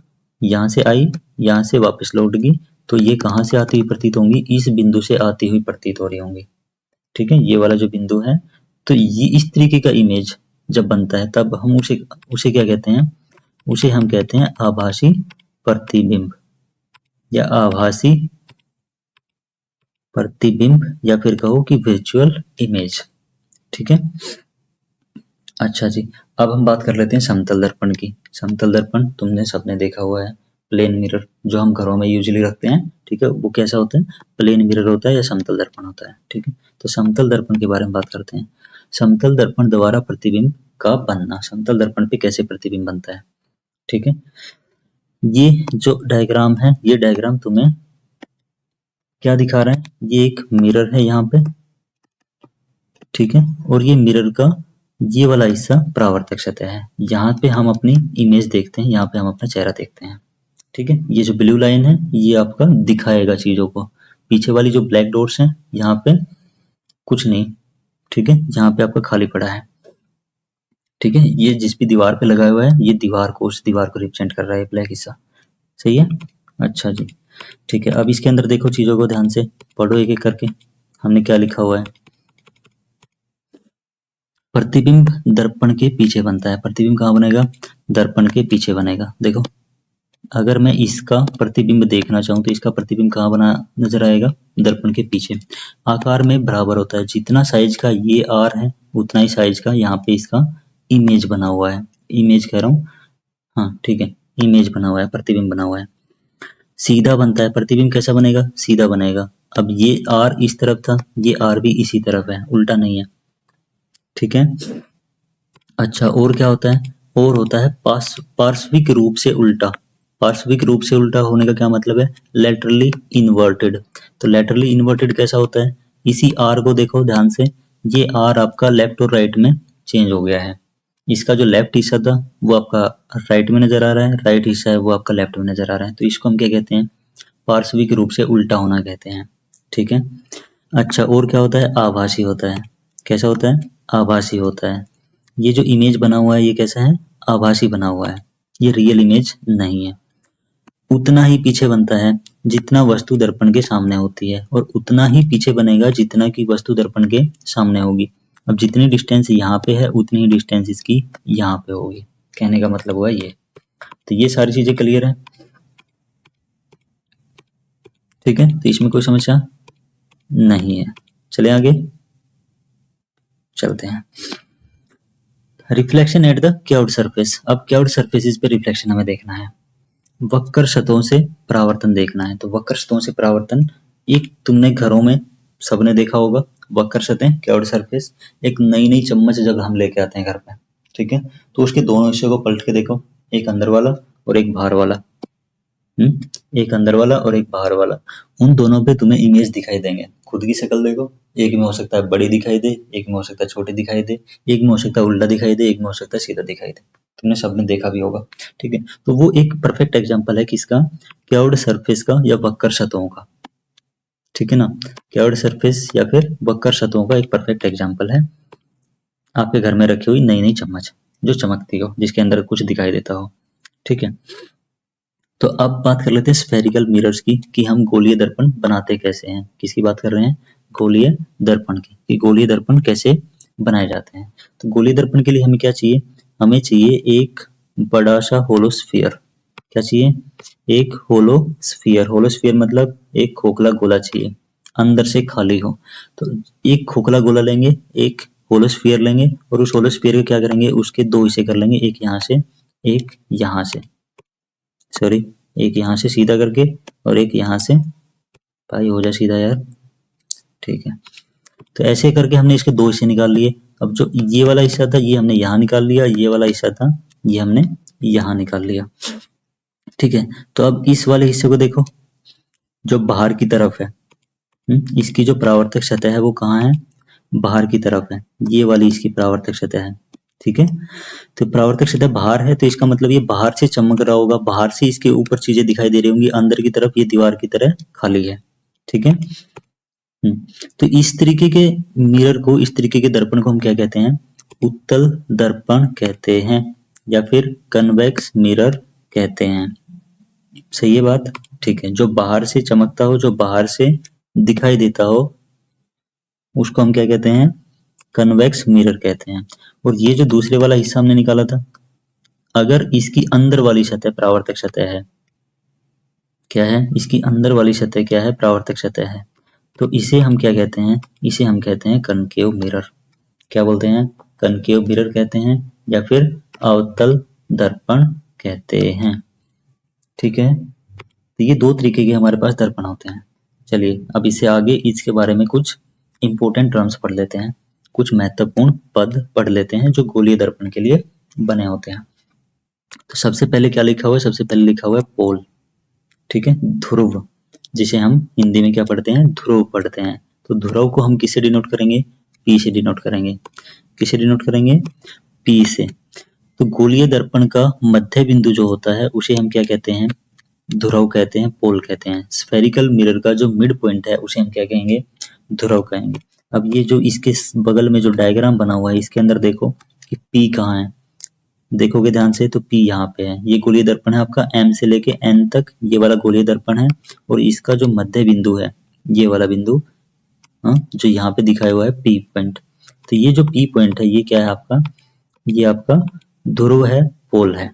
यहाँ से आई, यहाँ से वापस लौट गई, तो ये कहाँ से आती हुई प्रतीत होंगी, इस बिंदु से आती हुई प्रतीत हो रही होंगी। ठीक है, ये वाला जो बिंदु है, तो ये इस तरीके का इमेज जब बनता है तब हम उसे उसे क्या कहते हैं, उसे हम कहते हैं आभासी प्रतिबिंब, या आभासी प्रतिबिंब, या फिर कहो कि वर्चुअल इमेज। ठीक है, अच्छा जी, अब हम बात कर लेते हैं समतल दर्पण की। समतल दर्पण तुमने सबने देखा हुआ है, प्लेन मिरर जो हम घरों में यूजुअली रखते हैं। ठीक है, वो कैसा होता है, प्लेन मिरर होता है या समतल दर्पण होता है। ठीक है, तो समतल दर्पण के बारे में बात करते हैं। समतल दर्पण द्वारा प्रतिबिंब का बनना, समतल दर्पण पे कैसे प्रतिबिंब बनता है। ठीक है, ये जो डायग्राम है, ये डायग्राम तुम्हें क्या दिखा रहा है, ये एक मिरर है यहाँ पे। ठीक है, और ये मिरर का ये वाला हिस्सा परावर्तक सतह है, यहाँ पे हम अपनी इमेज देखते हैं, यहाँ पे हम अपना चेहरा देखते हैं। ठीक है, ये जो ब्लू लाइन है ये आपका दिखाएगा चीजों को, पीछे वाली जो ब्लैक डॉट्स हैं यहाँ पे कुछ नहीं। ठीक है, यहाँ पे आपका खाली पड़ा है। ठीक है, ये जिस भी दीवार पे लगा हुआ है, ये दीवार को, उस दीवार को रिप्रेजेंट कर रहा है ब्लैक हिस्सा। सही है, अच्छा जी, ठीक है, अब इसके अंदर देखो, चीजों को ध्यान से पढ़ो एक एक करके, हमने क्या लिखा हुआ है। प्रतिबिंब दर्पण के पीछे बनता है। प्रतिबिंब कहाँ बनेगा? दर्पण के पीछे बनेगा। देखो, अगर मैं इसका प्रतिबिंब देखना चाहूँ तो इसका प्रतिबिंब कहाँ बना नजर आएगा? दर्पण के पीछे। आकार में बराबर होता है, जितना साइज का ये आर है उतना ही साइज का यहाँ पे इसका इमेज बना हुआ है। इमेज कह रहा हूँ, हाँ ठीक है, इमेज बना हुआ है, प्रतिबिंब बना हुआ है। सीधा बनता है, प्रतिबिंब कैसा बनेगा? सीधा बनेगा। अब ये आर इस तरफ था, ये आर भी इसी तरफ है, उल्टा नहीं है, ठीक है। अच्छा, और क्या होता है? और होता है पार्श्विक रूप से उल्टा। पार्श्विक रूप से उल्टा होने का क्या मतलब है? Laterally inverted. तो लेटरली इन्वर्टेड कैसा होता है? इसी आर को देखो ध्यान से, ये आर आपका लेफ्ट और राइट में चेंज हो गया है। इसका जो लेफ्ट हिस्सा था वो आपका राइट में नजर आ रहा है, राइट हिस्सा है वो आपका लेफ्ट में नजर आ रहा है। तो इसको हम क्या कहते हैं? पार्श्विक रूप से उल्टा होना कहते हैं, ठीक है। अच्छा, और क्या होता है? आभासी होता है। कैसा होता है? आभासी होता है। ये जो इमेज बना हुआ है ये कैसा है? आभासी बना हुआ है, ये रियल इमेज नहीं है। उतना ही पीछे बनता है जितना वस्तु दर्पण के सामने होती है, और उतना ही पीछे बनेगा जितना की वस्तु दर्पण के सामने होगी। अब जितनी डिस्टेंस यहाँ पे है उतनी ही डिस्टेंस इसकी यहाँ पे होगी, कहने का मतलब हुआ ये। तो ये सारी चीजें क्लियर है, ठीक है। तो इसमें कोई समस्या नहीं है। चले आगे चलते हैं। Reflection at the curved surface. अब कर्व्ड सरफेसेस पे रिफ्लेक्शन हमें देखना है। वक्र सतहों से परावर्तन देखना है। तो वक्र सतहों से परावर्तन, एक तुमने घरों में सबने देखा होगा, वक्र सतह कर्व्ड सरफेस, एक नई नई चम्मच जब हम लेके आते हैं घर पे, ठीक है, तो उसके दोनों हिस्से को पलट के देखो, एक अंदर वाला और एक बाहर वाला। एक अंदर वाला और एक बाहर वाला, उन दोनों पे तुम्हें इमेज दिखाई देंगे। खुद की शक्ल देखो, एक में हो सकता है बड़ी दिखाई दे, एक में हो सकता है छोटी दिखाई दे, एक में हो सकता है उल्टा दिखाई दे, एक में हो सकता है सीधा दिखाई दे। तुमने सबने देखा भी होगा, ठीक है। तो वो एक परफेक्ट एग्जांपल है किसका? कर्व्ड सरफेस का या वक्र सतहों का, ठीक है ना। कर्व्ड सरफेस या फिर वक्र सतहों का एक परफेक्ट एग्जांपल है आपके घर में रखी हुई नई नई चम्मच जो चमकती हो, जिसके अंदर कुछ दिखाई देता हो, ठीक है। तो अब बात कर लेते हैं स्फेरिकल मिरर्स की, कि हम गोलीय दर्पण बनाते कैसे हैं। किसकी बात कर रहे हैं? गोलीय दर्पण की, कि गोलीय दर्पण कैसे बनाए जाते हैं। तो गोलीय दर्पण के लिए हमें क्या चाहिए? हमें चाहिए एक बड़ा सा होलो स्फीयर। क्या चाहिए? एक होलो स्फीयर। होलो स्फीयर मतलब एक खोखला गोला चाहिए, अंदर से खाली हो। तो एक खोखला गोला लेंगे, एक होलो स्फीयर लेंगे, और उस होलो स्फीयर को क्या करेंगे? उसके दो हिस्से कर लेंगे, एक यहाँ से एक यहाँ से, सॉरी, एक यहाँ से सीधा करके और एक यहाँ से, भाई हो जा सीधा यार, ठीक है। तो ऐसे करके हमने इसके दो हिस्से निकाल लिए। अब जो ये वाला हिस्सा था ये हमने यहाँ निकाल लिया, ये वाला हिस्सा था ये हमने यहाँ निकाल लिया, ठीक है। तो अब इस वाले हिस्से को देखो जो बाहर की तरफ है, इसकी जो परावर्तक सतह है वो कहाँ है? बाहर की तरफ है, ये वाली इसकी परावर्तक सतह है, ठीक है। तो परावर्तक सतह बाहर है, तो इसका मतलब ये बाहर से चमक रहा होगा, बाहर से इसके ऊपर चीजें दिखाई दे रही होंगी, अंदर की तरफ ये दीवार की तरह खाली है, ठीक है। तो इस तरीके के मिरर को, इस तरीके के दर्पण को हम क्या कहते हैं? उत्तल दर्पण कहते हैं, या फिर कन्वेक्स मिरर कहते हैं। सही है बात, ठीक है। जो बाहर से चमकता हो, जो बाहर से दिखाई देता हो, उसको हम क्या कहते हैं? कन्वेक्स मिरर कहते हैं। और ये जो दूसरे वाला हिस्सा हमने निकाला था, अगर इसकी अंदर वाली सतह परावर्तक सतह है, क्या है? इसकी अंदर वाली सतह क्या है? परावर्तक सतह है। तो इसे हम क्या कहते हैं? इसे हम कहते हैं कनकेव मिरर। क्या बोलते हैं? कनकेव मिरर कहते हैं, या फिर अवतल दर्पण कहते हैं, ठीक है। तो ये दो तरीके के हमारे पास दर्पण होते हैं। चलिए अब इससे आगे इसके बारे में कुछ इंपॉर्टेंट टर्म्स पढ़ लेते हैं, कुछ महत्वपूर्ण पद पढ़ लेते हैं जो गोलीय दर्पण के लिए बने होते हैं। तो सबसे पहले क्या लिखा हुआ है? सबसे पहले लिखा हुआ है पोल, ठीक है, ध्रुव, जिसे हम हिंदी में क्या पढ़ते हैं? ध्रुव पढ़ते हैं। तो ध्रुव को हम किससे डिनोट करेंगे? पी से डिनोट करेंगे। किसे डिनोट करेंगे? पी से। तो गोलीय दर्पण का मध्य बिंदु जो होता है उसे हम क्या कहते हैं? ध्रुव कहते हैं, पोल कहते हैं। स्फेरिकल मिरर का जो मिड पॉइंट है उसे हम क्या कहेंगे? ध्रुव कहेंगे। अब ये जो इसके बगल में जो डायग्राम बना हुआ है इसके अंदर देखो कि पी कहाँ है, देखोगे ध्यान से तो P यहाँ पे है। ये गोलीय दर्पण है आपका, M से लेके N तक ये वाला गोलीय दर्पण है, और इसका जो मध्य बिंदु है ये वाला बिंदु, हाँ, जो यहाँ पे दिखाया हुआ है P पॉइंट, तो ये जो P पॉइंट है ये क्या है आपका, ये आपका ध्रुव है, पोल है।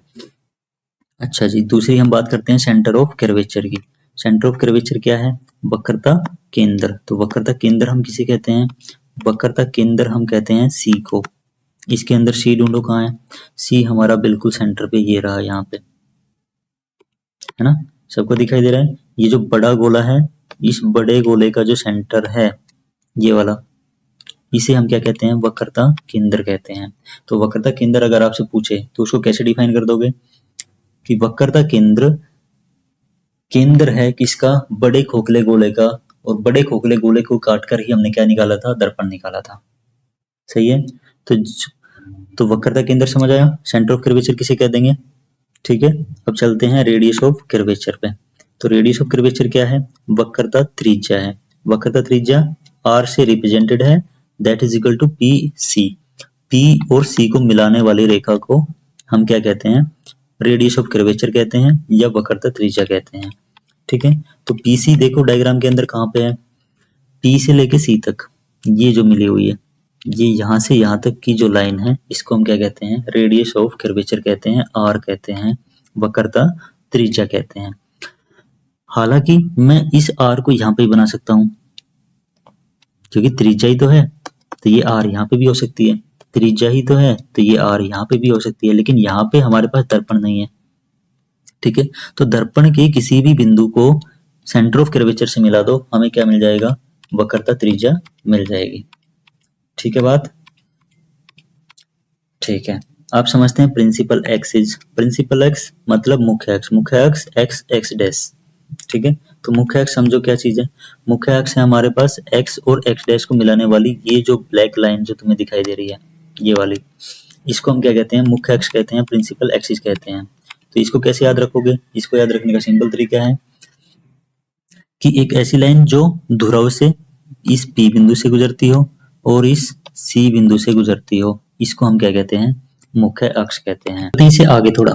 अच्छा जी, दूसरी हम बात करते हैं सेंटर ऑफ कर्वेचर की। सेंटर ऑफ कर्वेचर क्या है, वक्रता केंद्र। तो वक्रता केंद्र हम किसे कहते हैं, वक्रता केंद्र हम कहते हैं सी को। इसके अंदर सी ढूंढो कहाँ है, सी हमारा बिल्कुल सेंटर पे ये रहा, यहाँ पे है ना, सबको दिखाई दे रहा है। ये जो बड़ा गोला है, इस बड़े गोले का जो सेंटर है ये वाला, इसे हम क्या कहते हैं, वक्रता केंद्र कहते हैं। तो वक्रता केंद्र अगर आपसे पूछे तो उसको कैसे डिफाइन कर दोगे कि वक्रता केंद्र केंद्र है किसका, बड़े खोखले गोले का, और बड़े खोखले गोले को काटकर ही हमने क्या निकाला था, दर्पण निकाला था। सही है। तो वक्रता केंद्र समझ आया, सेंटर ऑफ कर्वेचर किसे कह देंगे। ठीक है, अब चलते हैं रेडियस ऑफ कर्वेचर पे। तो रेडियस ऑफ कर्वेचर क्या है, वक्रता त्रिज्या है। वक्रता त्रिज्या r से रिप्रेजेंटेड है, that is equal to P C. P और C को मिलाने वाली रेखा को हम क्या कहते हैं, रेडियस ऑफ कर्वेचर कहते हैं या वक्रता त्रिज्या कहते हैं। ठीक है, तो PC देखो डायग्राम के अंदर कहाँ पे है, P से लेके C तक ये जो मिली हुई है, ये यहाँ से यहाँ तक की जो लाइन है इसको हम क्या कहते हैं, रेडियस ऑफ कर्वेचर कहते हैं, R कहते हैं, वक्रता त्रिज्या कहते हैं। हालांकि मैं इस R को यहाँ पे ही बना सकता हूँ क्योंकि त्रिज्या ही तो है, तो ये R यहाँ पे भी हो सकती है, त्रिज्या ही तो है तो ये R यहाँ पे भी हो सकती है, लेकिन यहाँ पे हमारे पास दर्पण नहीं है। ठीक है, तो दर्पण के किसी भी बिंदु को सेंटर ऑफ कर्वेचर से मिला दो, हमें क्या मिल जाएगा, वक्रता त्रिज्या मिल जाएगी। ठीक है बात, ठीक है। आप समझते हैं प्रिंसिपल एक्सिस, प्रिंसिपल एक्स मतलब मुख्य अक्ष, मुख्य अक्ष एक्स एक्स डैश। ठीक है, तो मुख्य अक्ष समझो क्या चीज है, मुख्य अक्ष है हमारे पास एक्स और एक्स डैश को मिलाने वाली ये जो ब्लैक लाइन जो तुम्हें दिखाई दे रही है ये वाली, इसको हम क्या कहते हैं, मुख्य अक्ष कहते हैं, प्रिंसिपल एक्सिस कहते हैं। तो इसको कैसे याद रखोगे, इसको याद रखने का सिंपल तरीका है कि एक ऐसी लाइन जो ध्रुव से इस P बिंदु से गुजरती हो और इस C बिंदु से गुजरती हो, इसको हम क्या कहते हैं, मुख्य अक्ष कहते हैं। तो इसे आगे थोड़ा,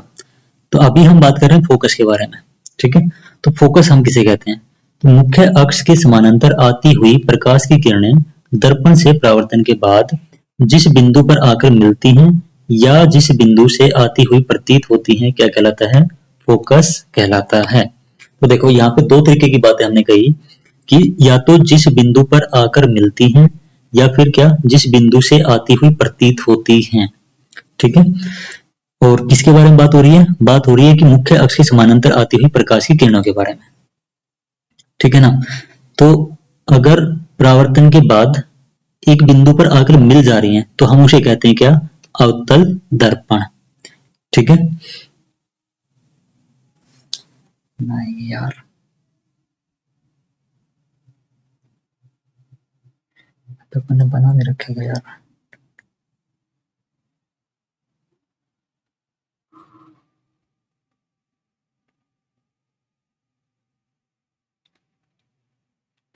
तो अभी हम बात कर रहे हैं फोकस के बारे में। ठीक है, तो फोकस हम किसे कहते हैं, तो मुख्य अक्ष के समानांतर आती हुई प्रकाश की किरणें दर्पण से परावर्तन के बाद जिस बिंदु पर आकर मिलती हैं या जिस बिंदु से आती हुई प्रतीत होती हैं, क्या कहलाता है, फोकस कहलाता है। तो देखो यहाँ पे दो तरीके की बातें हमने कही कि या तो जिस बिंदु पर आकर मिलती हैं या फिर क्या, जिस बिंदु से आती हुई प्रतीत होती हैं। ठीक है, और किसके बारे में बात हो रही है, बात हो रही है कि मुख्य अक्ष के समानांतर आती हुई प्रकाश की किरणों के बारे में। ठीक है ना, तो अगर परावर्तन के बाद एक बिंदु पर आकर मिल जा रही हैं तो हम उसे कहते हैं क्या, अवतल दर्पण। ठीक है, नहीं यार तो मैंने बना नहीं रखेगा यार,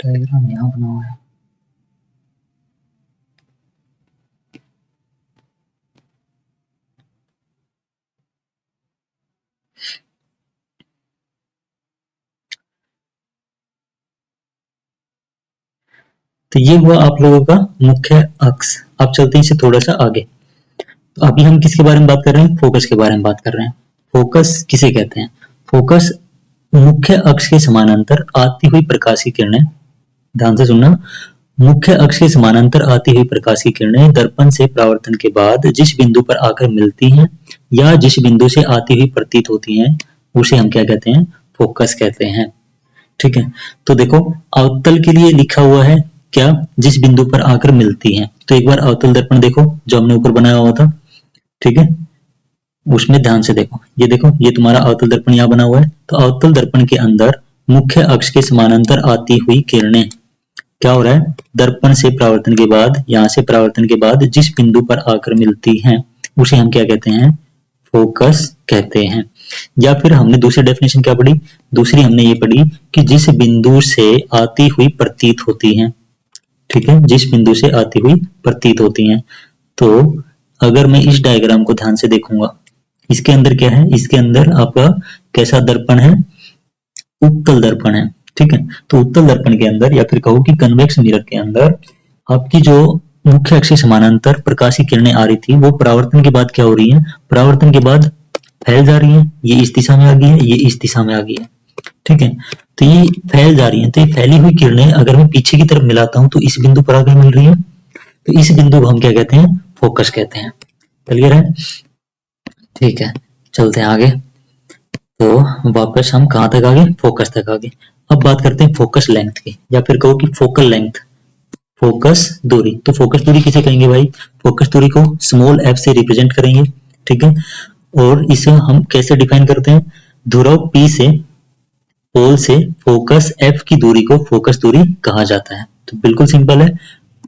डायग्राम यहाँ बना हुआ है। तो ये हुआ आप लोगों का मुख्य अक्ष। अब चलते हैं इसे थोड़ा सा आगे। तो अभी हम किसके बारे में बात कर रहे हैं, फोकस के बारे में बात कर रहे हैं। फोकस किसे कहते हैं, फोकस मुख्य अक्ष के समानांतर आती हुई प्रकाश की किरणें, ध्यान से सुनना, मुख्य अक्ष के समानांतर आती हुई प्रकाश की किरणें दर्पण से परावर्तन के बाद जिस बिंदु पर आकर मिलती हैं या जिस बिंदु से आती हुई प्रतीत होती हैं उसे हम क्या कहते हैं, फोकस कहते हैं। ठीक है, तो देखो अवतल के लिए लिखा हुआ है क्या, जिस बिंदु पर आकर मिलती हैं। तो एक बार अवतल दर्पण देखो जो हमने ऊपर बनाया हुआ था। ठीक है, उसमें ध्यान से देखो, ये देखो ये तुम्हारा अवतल दर्पण यहाँ बना हुआ है। तो अवतल दर्पण के अंदर मुख्य अक्ष के समानांतर आती हुई किरणें क्या हो रहा है, दर्पण से परावर्तन के बाद, यहाँ से परावर्तन के बाद जिस बिंदु पर आकर मिलती हैं उसे हम क्या कहते हैं, फोकस कहते हैं। या फिर हमने दूसरी डेफिनेशन क्या पढ़ी, दूसरी हमने ये पढ़ी कि जिस बिंदु से आती हुई प्रतीत होती हैं। ठीक है, जिस बिंदु से आती हुई प्रतीत होती हैं। तो अगर मैं इस डायग्राम को ध्यान से देखूंगा, इसके अंदर क्या है, इसके अंदर आपका कैसा दर्पण है, उत्तल दर्पण है। ठीक है, तो उत्तल दर्पण के अंदर या फिर कहो कि कन्वेक्स मिरर के अंदर आपकी जो मुख्य अक्ष के समानांतर प्रकाश की किरणें आ रही थी, वो परावर्तन के बाद क्या हो रही है, परावर्तन के बाद फैल जा रही है। ये इस दिशा में आ गई है, ये इस दिशा में आ गई है, ठीक है। तो ये फैल जा रही है, तो ये फैली हुई किरणें अगर मैं पीछे की तरफ मिलाता हूं तो इस बिंदु पर आकर मिल रही है। तो इस बिंदु को हम क्या कहते हैं, फोकस कहते हैं। क्लियर है? ठीक है, चलते हैं आगे। तो वापस हम कहां तक आ गए, फोकस तक आ गए। अब बात करते हैं फोकस लेंथ की, या फिर कहो कि फोकल लेंथ, फोकस दूरी। तो फोकस दूरी किसे कहेंगे भाई, फोकस दूरी को स्मॉल एफ से रिप्रेजेंट करेंगे, ठीक है। और इसे हम कैसे डिफाइन करते हैं, ध्रुव P से, पोल से फोकस F की दूरी को फोकस दूरी कहा जाता है। तो बिल्कुल सिंपल है,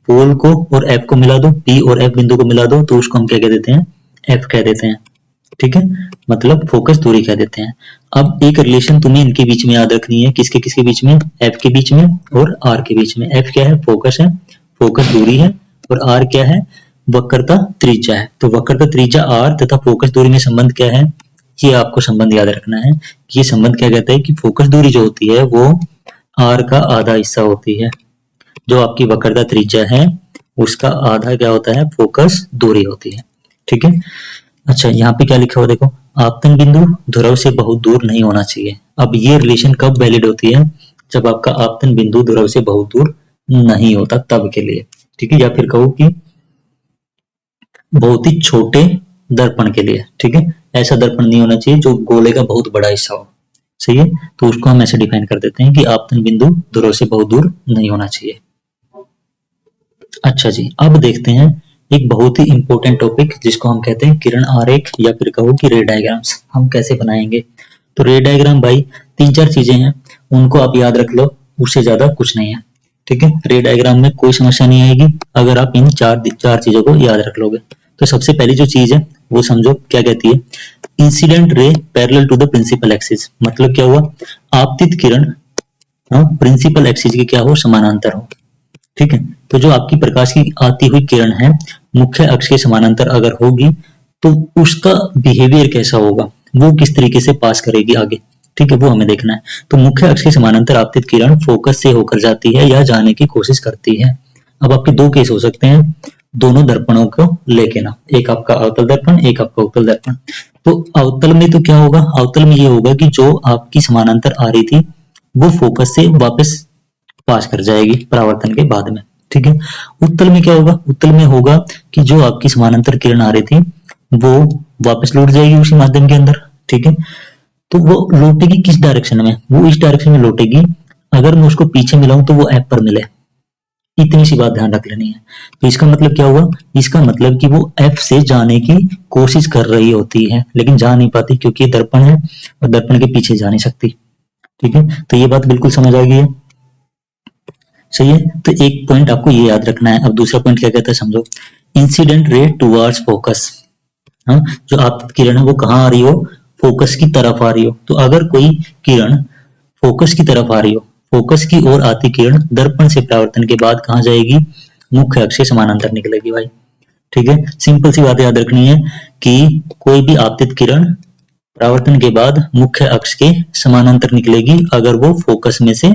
पोल को और F को मिला दो, P और F बिंदु को मिला दो, तो उसको हम क्या कह देते हैं, F कह देते हैं, ठीक है, मतलब फोकस दूरी कह देते हैं। अब एक रिलेशन तुम्हें इनके बीच में याद रखनी है, किसके किसके बीच में, F के बीच में और R के बीच में। F क्या है, फोकस है, फोकस दूरी है, और R क्या है, वक्रता त्रिज्या है। तो वक्रता त्रिज्या R तथा फोकस दूरी में संबंध क्या है, ये आपको संबंध याद रखना है। ये संबंध क्या कहता है कि फोकस दूरी जो होती है वो R का आधा हिस्सा होती है, जो आपकी वक्रता त्रिज्या है उसका आधा क्या होता है, फोकस दूरी होती है, ठीक है। अच्छा, यहाँ पे क्या लिखा हुआ देखो, आपतन बिंदु ध्रुव से बहुत दूर नहीं होना चाहिए। अब ये रिलेशन कब वैलिड होती है, जब आपका आपतन बिंदु ध्रुव से बहुत दूर नहीं होता, तब के लिए, ठीक है। या फिर कहो कि बहुत ही छोटे दर्पण के लिए, ठीक है, ऐसा दर्पण नहीं होना चाहिए जो गोले का बहुत बड़ा हिस्सा हो, सही है। तो उसको हम ऐसे डिफाइन कर देते हैं कि आपतन बिंदु ध्रुव से बहुत दूर नहीं होना चाहिए। अच्छा जी, अब देखते हैं एक बहुत ही इंपॉर्टेंट टॉपिक जिसको हम कहते हैं किरण आरेख, या फिर कहो कि रे डायग्राम्स। हम कैसे बनाएंगे, तो रे डायग्राम भाई 3-4 चीजें हैं, उनको आप याद रख लो, उससे ज्यादा कुछ नहीं है, ठीक है। रे डायग्राम में कोई समस्या नहीं आएगी अगर आप इन चार चीजों को याद रख लोगे। तो सबसे पहली जो चीज है वो समझो क्या कहती है, incident ray parallel to the principal axis. मतलब क्या हुआ, आपतित किरण प्रिंसिपल एक्सिस के क्या हो, समानांतर हो, ठीक है। तो जो आपकी प्रकाश की आती हुई किरण है मुख्य अक्ष के समानांतर अगर होगी तो उसका बिहेवियर कैसा होगा, वो किस तरीके से पास करेगी आगे, ठीक है, वो हमें देखना है। तो मुख्य अक्ष के समानांतर आपतित किरण फोकस से होकर जाती है या जाने की कोशिश करती है। अब आपके दो केस हो सकते हैं, दोनों दर्पणों को लेके ना, एक आपका अवतल दर्पण, एक आपका उत्तल दर्पण। तो अवतल में तो क्या होगा, अवतल में ये होगा कि जो आपकी समानांतर आ रही थी वो फोकस से वापस पास कर जाएगी परावर्तन के बाद में, ठीक है। उत्तल में क्या होगा, उत्तल में होगा कि जो आपकी समानांतर किरण आ रही थी वो वापस लौट जाएगी उसी माध्यम के अंदर, ठीक है। तो वो लौटेगी किस डायरेक्शन में, वो इस डायरेक्शन में लौटेगी, अगर मैं उसको पीछे मिलाऊं तो वो एफ पर मिले, इतनी सी बात ध्यान रख लेनी है। तो इसका मतलब क्या हुआ, इसका मतलब कि वो एफ से जाने की कोशिश कर रही होती है लेकिन जा नहीं पाती, क्योंकि ये दर्पण है और दर्पण के पीछे जा नहीं सकती, ठीक है। तो ये बात बिल्कुल समझ आ गई है, सही है। तो एक पॉइंट आपको ये याद रखना है। अब दूसरा पॉइंट क्या कहता है समझो, इंसिडेंट रे टुवर्ड्स फोकस। हाँ, जो आपतित किरण है वो कहाँ आ रही हो, फोकस की तरफ आ रही हो। तो अगर कोई किरण फोकस की तरफ आ रही हो, फोकस की ओर आती किरण दर्पण से परावर्तन के बाद कहाँ जाएगी, मुख्य अक्ष से समानांतर निकलेगी भाई, ठीक है। सिंपल सी बात याद रखनी है कि कोई भी आपतित किरण परावर्तन के बाद मुख्य अक्ष के समानांतर निकलेगी अगर वो फोकस में से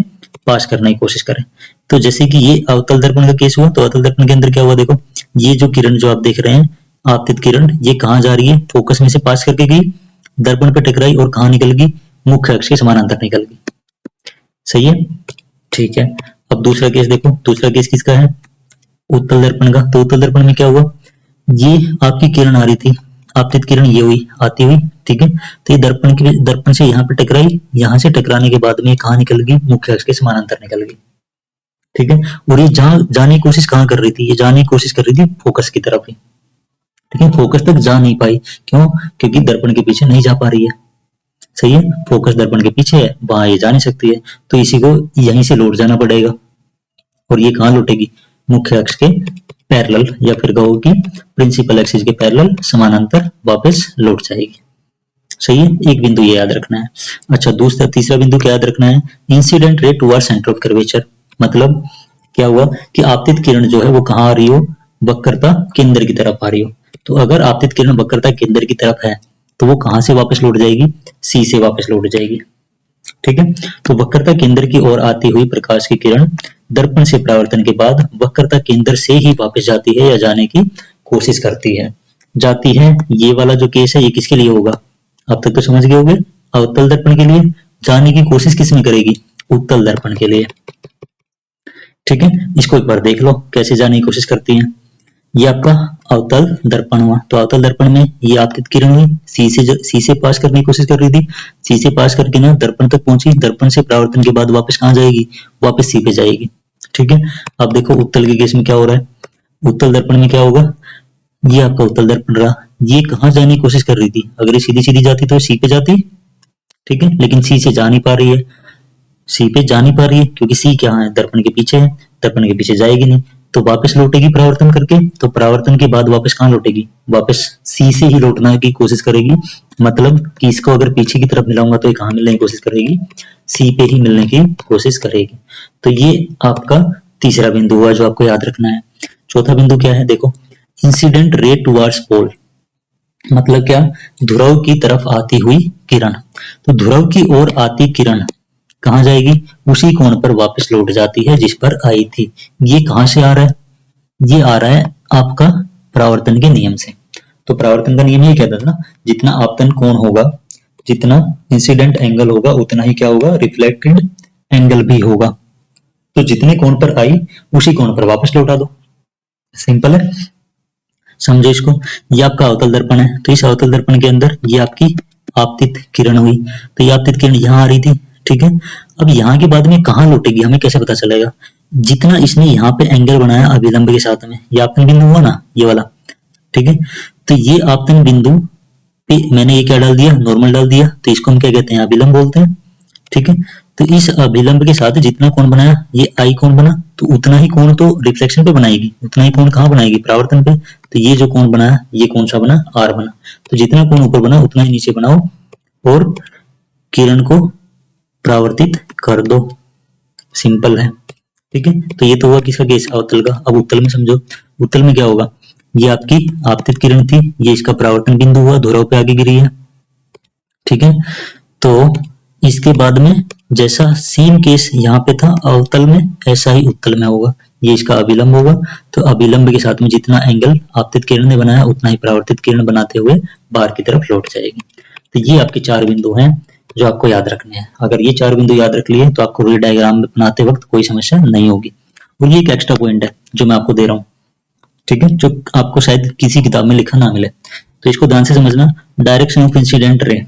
पास करने की कोशिश करें। तो जैसे कि ये अवतल दर्पण का केस हुआ, तो अवतल दर्पण के अंदर क्या हुआ देखो, ये जो किरण जो आप देख रहे हैं आपतित किरण, ये कहाँ जा रही है, फोकस में से पास करके गई, दर्पण पे टकराई और कहाँ निकल गई, मुख्य अक्ष के समानांतर निकल गई, सही है, ठीक है। अब दूसरा केस देखो, दूसरा केस किसका है, उत्तल दर्पण का। तो उत्तल दर्पण में क्या हुआ, ये आपकी किरण आ रही थी, आपतित किरण ये हुई आती हुई, ठीक है। तो ये दर्पण से यहाँ पे टकराई, यहाँ से टकराने के बाद में कहाँ निकल गई, मुख्य अक्ष के समानांतर निकल गई, ठीक है। और ये जहां जाने की कोशिश कहाँ कर रही थी, ये जाने की कोशिश कर रही थी फोकस की तरफ ही, ठीक है। फोकस तक जा नहीं पाई, क्यों, क्योंकि दर्पण के पीछे नहीं जा पा रही है, सही है। फोकस दर्पण के पीछे है, वहां ये जा नहीं सकती है, तो इसी को यहीं से लौट जाना पड़ेगा। और ये कहाँ लौटेगी, मुख्य अक्ष के पैरेलल, या फिर कहो कि प्रिंसिपल एक्सिस के पैरेलल समानांतर वापस लौट जाएगी, सही है। एक बिंदु ये याद रखना है। अच्छा, दूसरा तीसरा बिंदु क्या याद रखना है, इंसिडेंट रे टुवर्ड्स सेंटर ऑफ कर्वेचर। मतलब क्या हुआ कि आपतित किरण जो है वो कहाँ आ रही हो, वक्रता केंद्र की तरफ आ रही हो। तो अगर आपतित किरण वक्रता केंद्र की तरफ है तो वो कहां से वापस लौट जाएगी, सी से वापस लौट जाएगी, ठीक है। तो वक्रता केंद्र की ओर आती हुई प्रकाश की किरण दर्पण से परावर्तन के बाद वक्रता केंद्र से ही वापस जाती है या जाने की कोशिश करती है। जाती है, ये वाला जो केस है ये किसके लिए होगा, अब तक तो समझ गए होंगे, अवतल दर्पण के लिए। जाने की कोशिश किसमें करेगी, उत्तल दर्पण के लिए। ठीक है, इसको एक बार देख लो कैसे जाने की कोशिश करती है। ये आपका अवतल दर्पण हुआ, तो अवतल दर्पण में ये आपतित किरण हुई, सी से पास करने की कोशिश कर रही थी, सी से पास करके ना दर्पण तक पहुंची, दर्पण से परावर्तन के बाद वापस कहाँ जाएगी, वापस सी पे जाएगी। ठीक है, अब देखो उत्तल के केस में क्या हो रहा है, उत्तल दर्पण में क्या होगा, ये आपका उत्तल दर्पण रहा, ये कहाँ जाने की कोशिश कर रही थी, अगर ये सीधी सीधी जाती तो सी पे जाती। ठीक है, लेकिन सी से जा नहीं पा रही है, सी पे जा नहीं पा रही है क्योंकि सी क्या है, दर्पण के पीछे है, दर्पण के पीछे जाएगी नहीं, तो वापस लौटेगी परावर्तन करके, तो परावर्तन के बाद वापस कहाँ लौटेगी, वापस सी से ही लौटने की कोशिश करेगी। मतलब कि इसको अगर पीछे की तरफ मिलाऊंगा तो ये कहाँ मिलने की कोशिश करेगी, सी पे ही मिलने की कोशिश करेगी। तो ये आपका तीसरा बिंदु हुआ जो आपको याद रखना है। चौथा बिंदु क्या है, देखो इंसिडेंट रे टुवर्ड्स पोल, मतलब क्या, ध्रुव की तरफ आती हुई किरण। तो ध्रुव की ओर आती किरण कहाँ जाएगी, उसी कोण पर वापस लौट जाती है जिस पर आई थी। ये कहाँ से आ रहा है, ये आ रहा है आपका परावर्तन के नियम से। तो परावर्तन का नियम ये कहता है ना, जितना आपतन कोण होगा, जितना इंसिडेंट एंगल होगा, उतना ही क्या होगा, रिफ्लेक्टेड एंगल भी होगा। तो जितने कोण पर आई उसी कोण पर वापस लौटा दो, सिंपल है, समझो इसको। ये आपका अवतल दर्पण है, तो इस अवतल दर्पण के अंदर ये आपकी आपतित किरण हुई, तो ये आपतित किरण यहाँ आ रही थी। ठीक है, अब यहाँ के बाद में कहाँ लौटेगी हमें कैसे पता चलेगा, जितना इसने यहाँ पे एंगल बनाया अभिलंब के साथ में, ये आपतन बिंदु हुआ ना ये वाला। ठीक है, तो ये आपतन बिंदु पे मैंने ये क्या डाल दिया, नॉर्मल डाल दिया, तो इसको हम क्या कहते हैं, अभिलंब बोलते हैं। ठीक है, तो इस अभिलंब के साथ जितना कोण बनाया, ये आई कोण बना, तो उतना ही कोण तो रिफ्लेक्शन पे बनाएगी, उतना ही कोण कहाँ बनाएगी, परावर्तन पे। तो ये जो कोण बनाया ये कौन सा बना, आर बना। तो जितना कोण ऊपर बना उतना ही नीचे बनाओ और किरण को परावर्तित कर दो, सिंपल है। ठीक है, तो ये तो हुआ किसका केस, अवतल का। अब उत्तल में समझो, उत्तल में क्या होगा, ये आपकी आपतित किरण थी, ये इसका परावर्तन बिंदु हुआ, ध्रुव पे आगे गिरी है। ठीक है, तो इसके बाद में जैसा सेम केस यहाँ पे था अवतल में, ऐसा ही उत्तल में होगा, ये इसका अभिलंब होगा। तो अभिलंब के साथ में जितना एंगल आपतित किरण ने बनाया उतना ही परावर्तित किरण बनाते हुए बाहर की तरफ लौट जाएगी। तो ये आपके चार बिंदु हैं जो आपको याद रखने हैं। अगर ये चार बिंदु याद रख लिए तो आपको रे डायग्राम बनाते वक्त कोई समस्या नहीं होगी। और ये एक एक्स्ट्रा पॉइंट है जो मैं आपको दे रहा हूँ, ठीक है, जो आपको शायद किसी किताब में लिखा ना मिले, तो इसको ध्यान से समझना। डायरेक्शन ऑफ इंसिडेंट रे,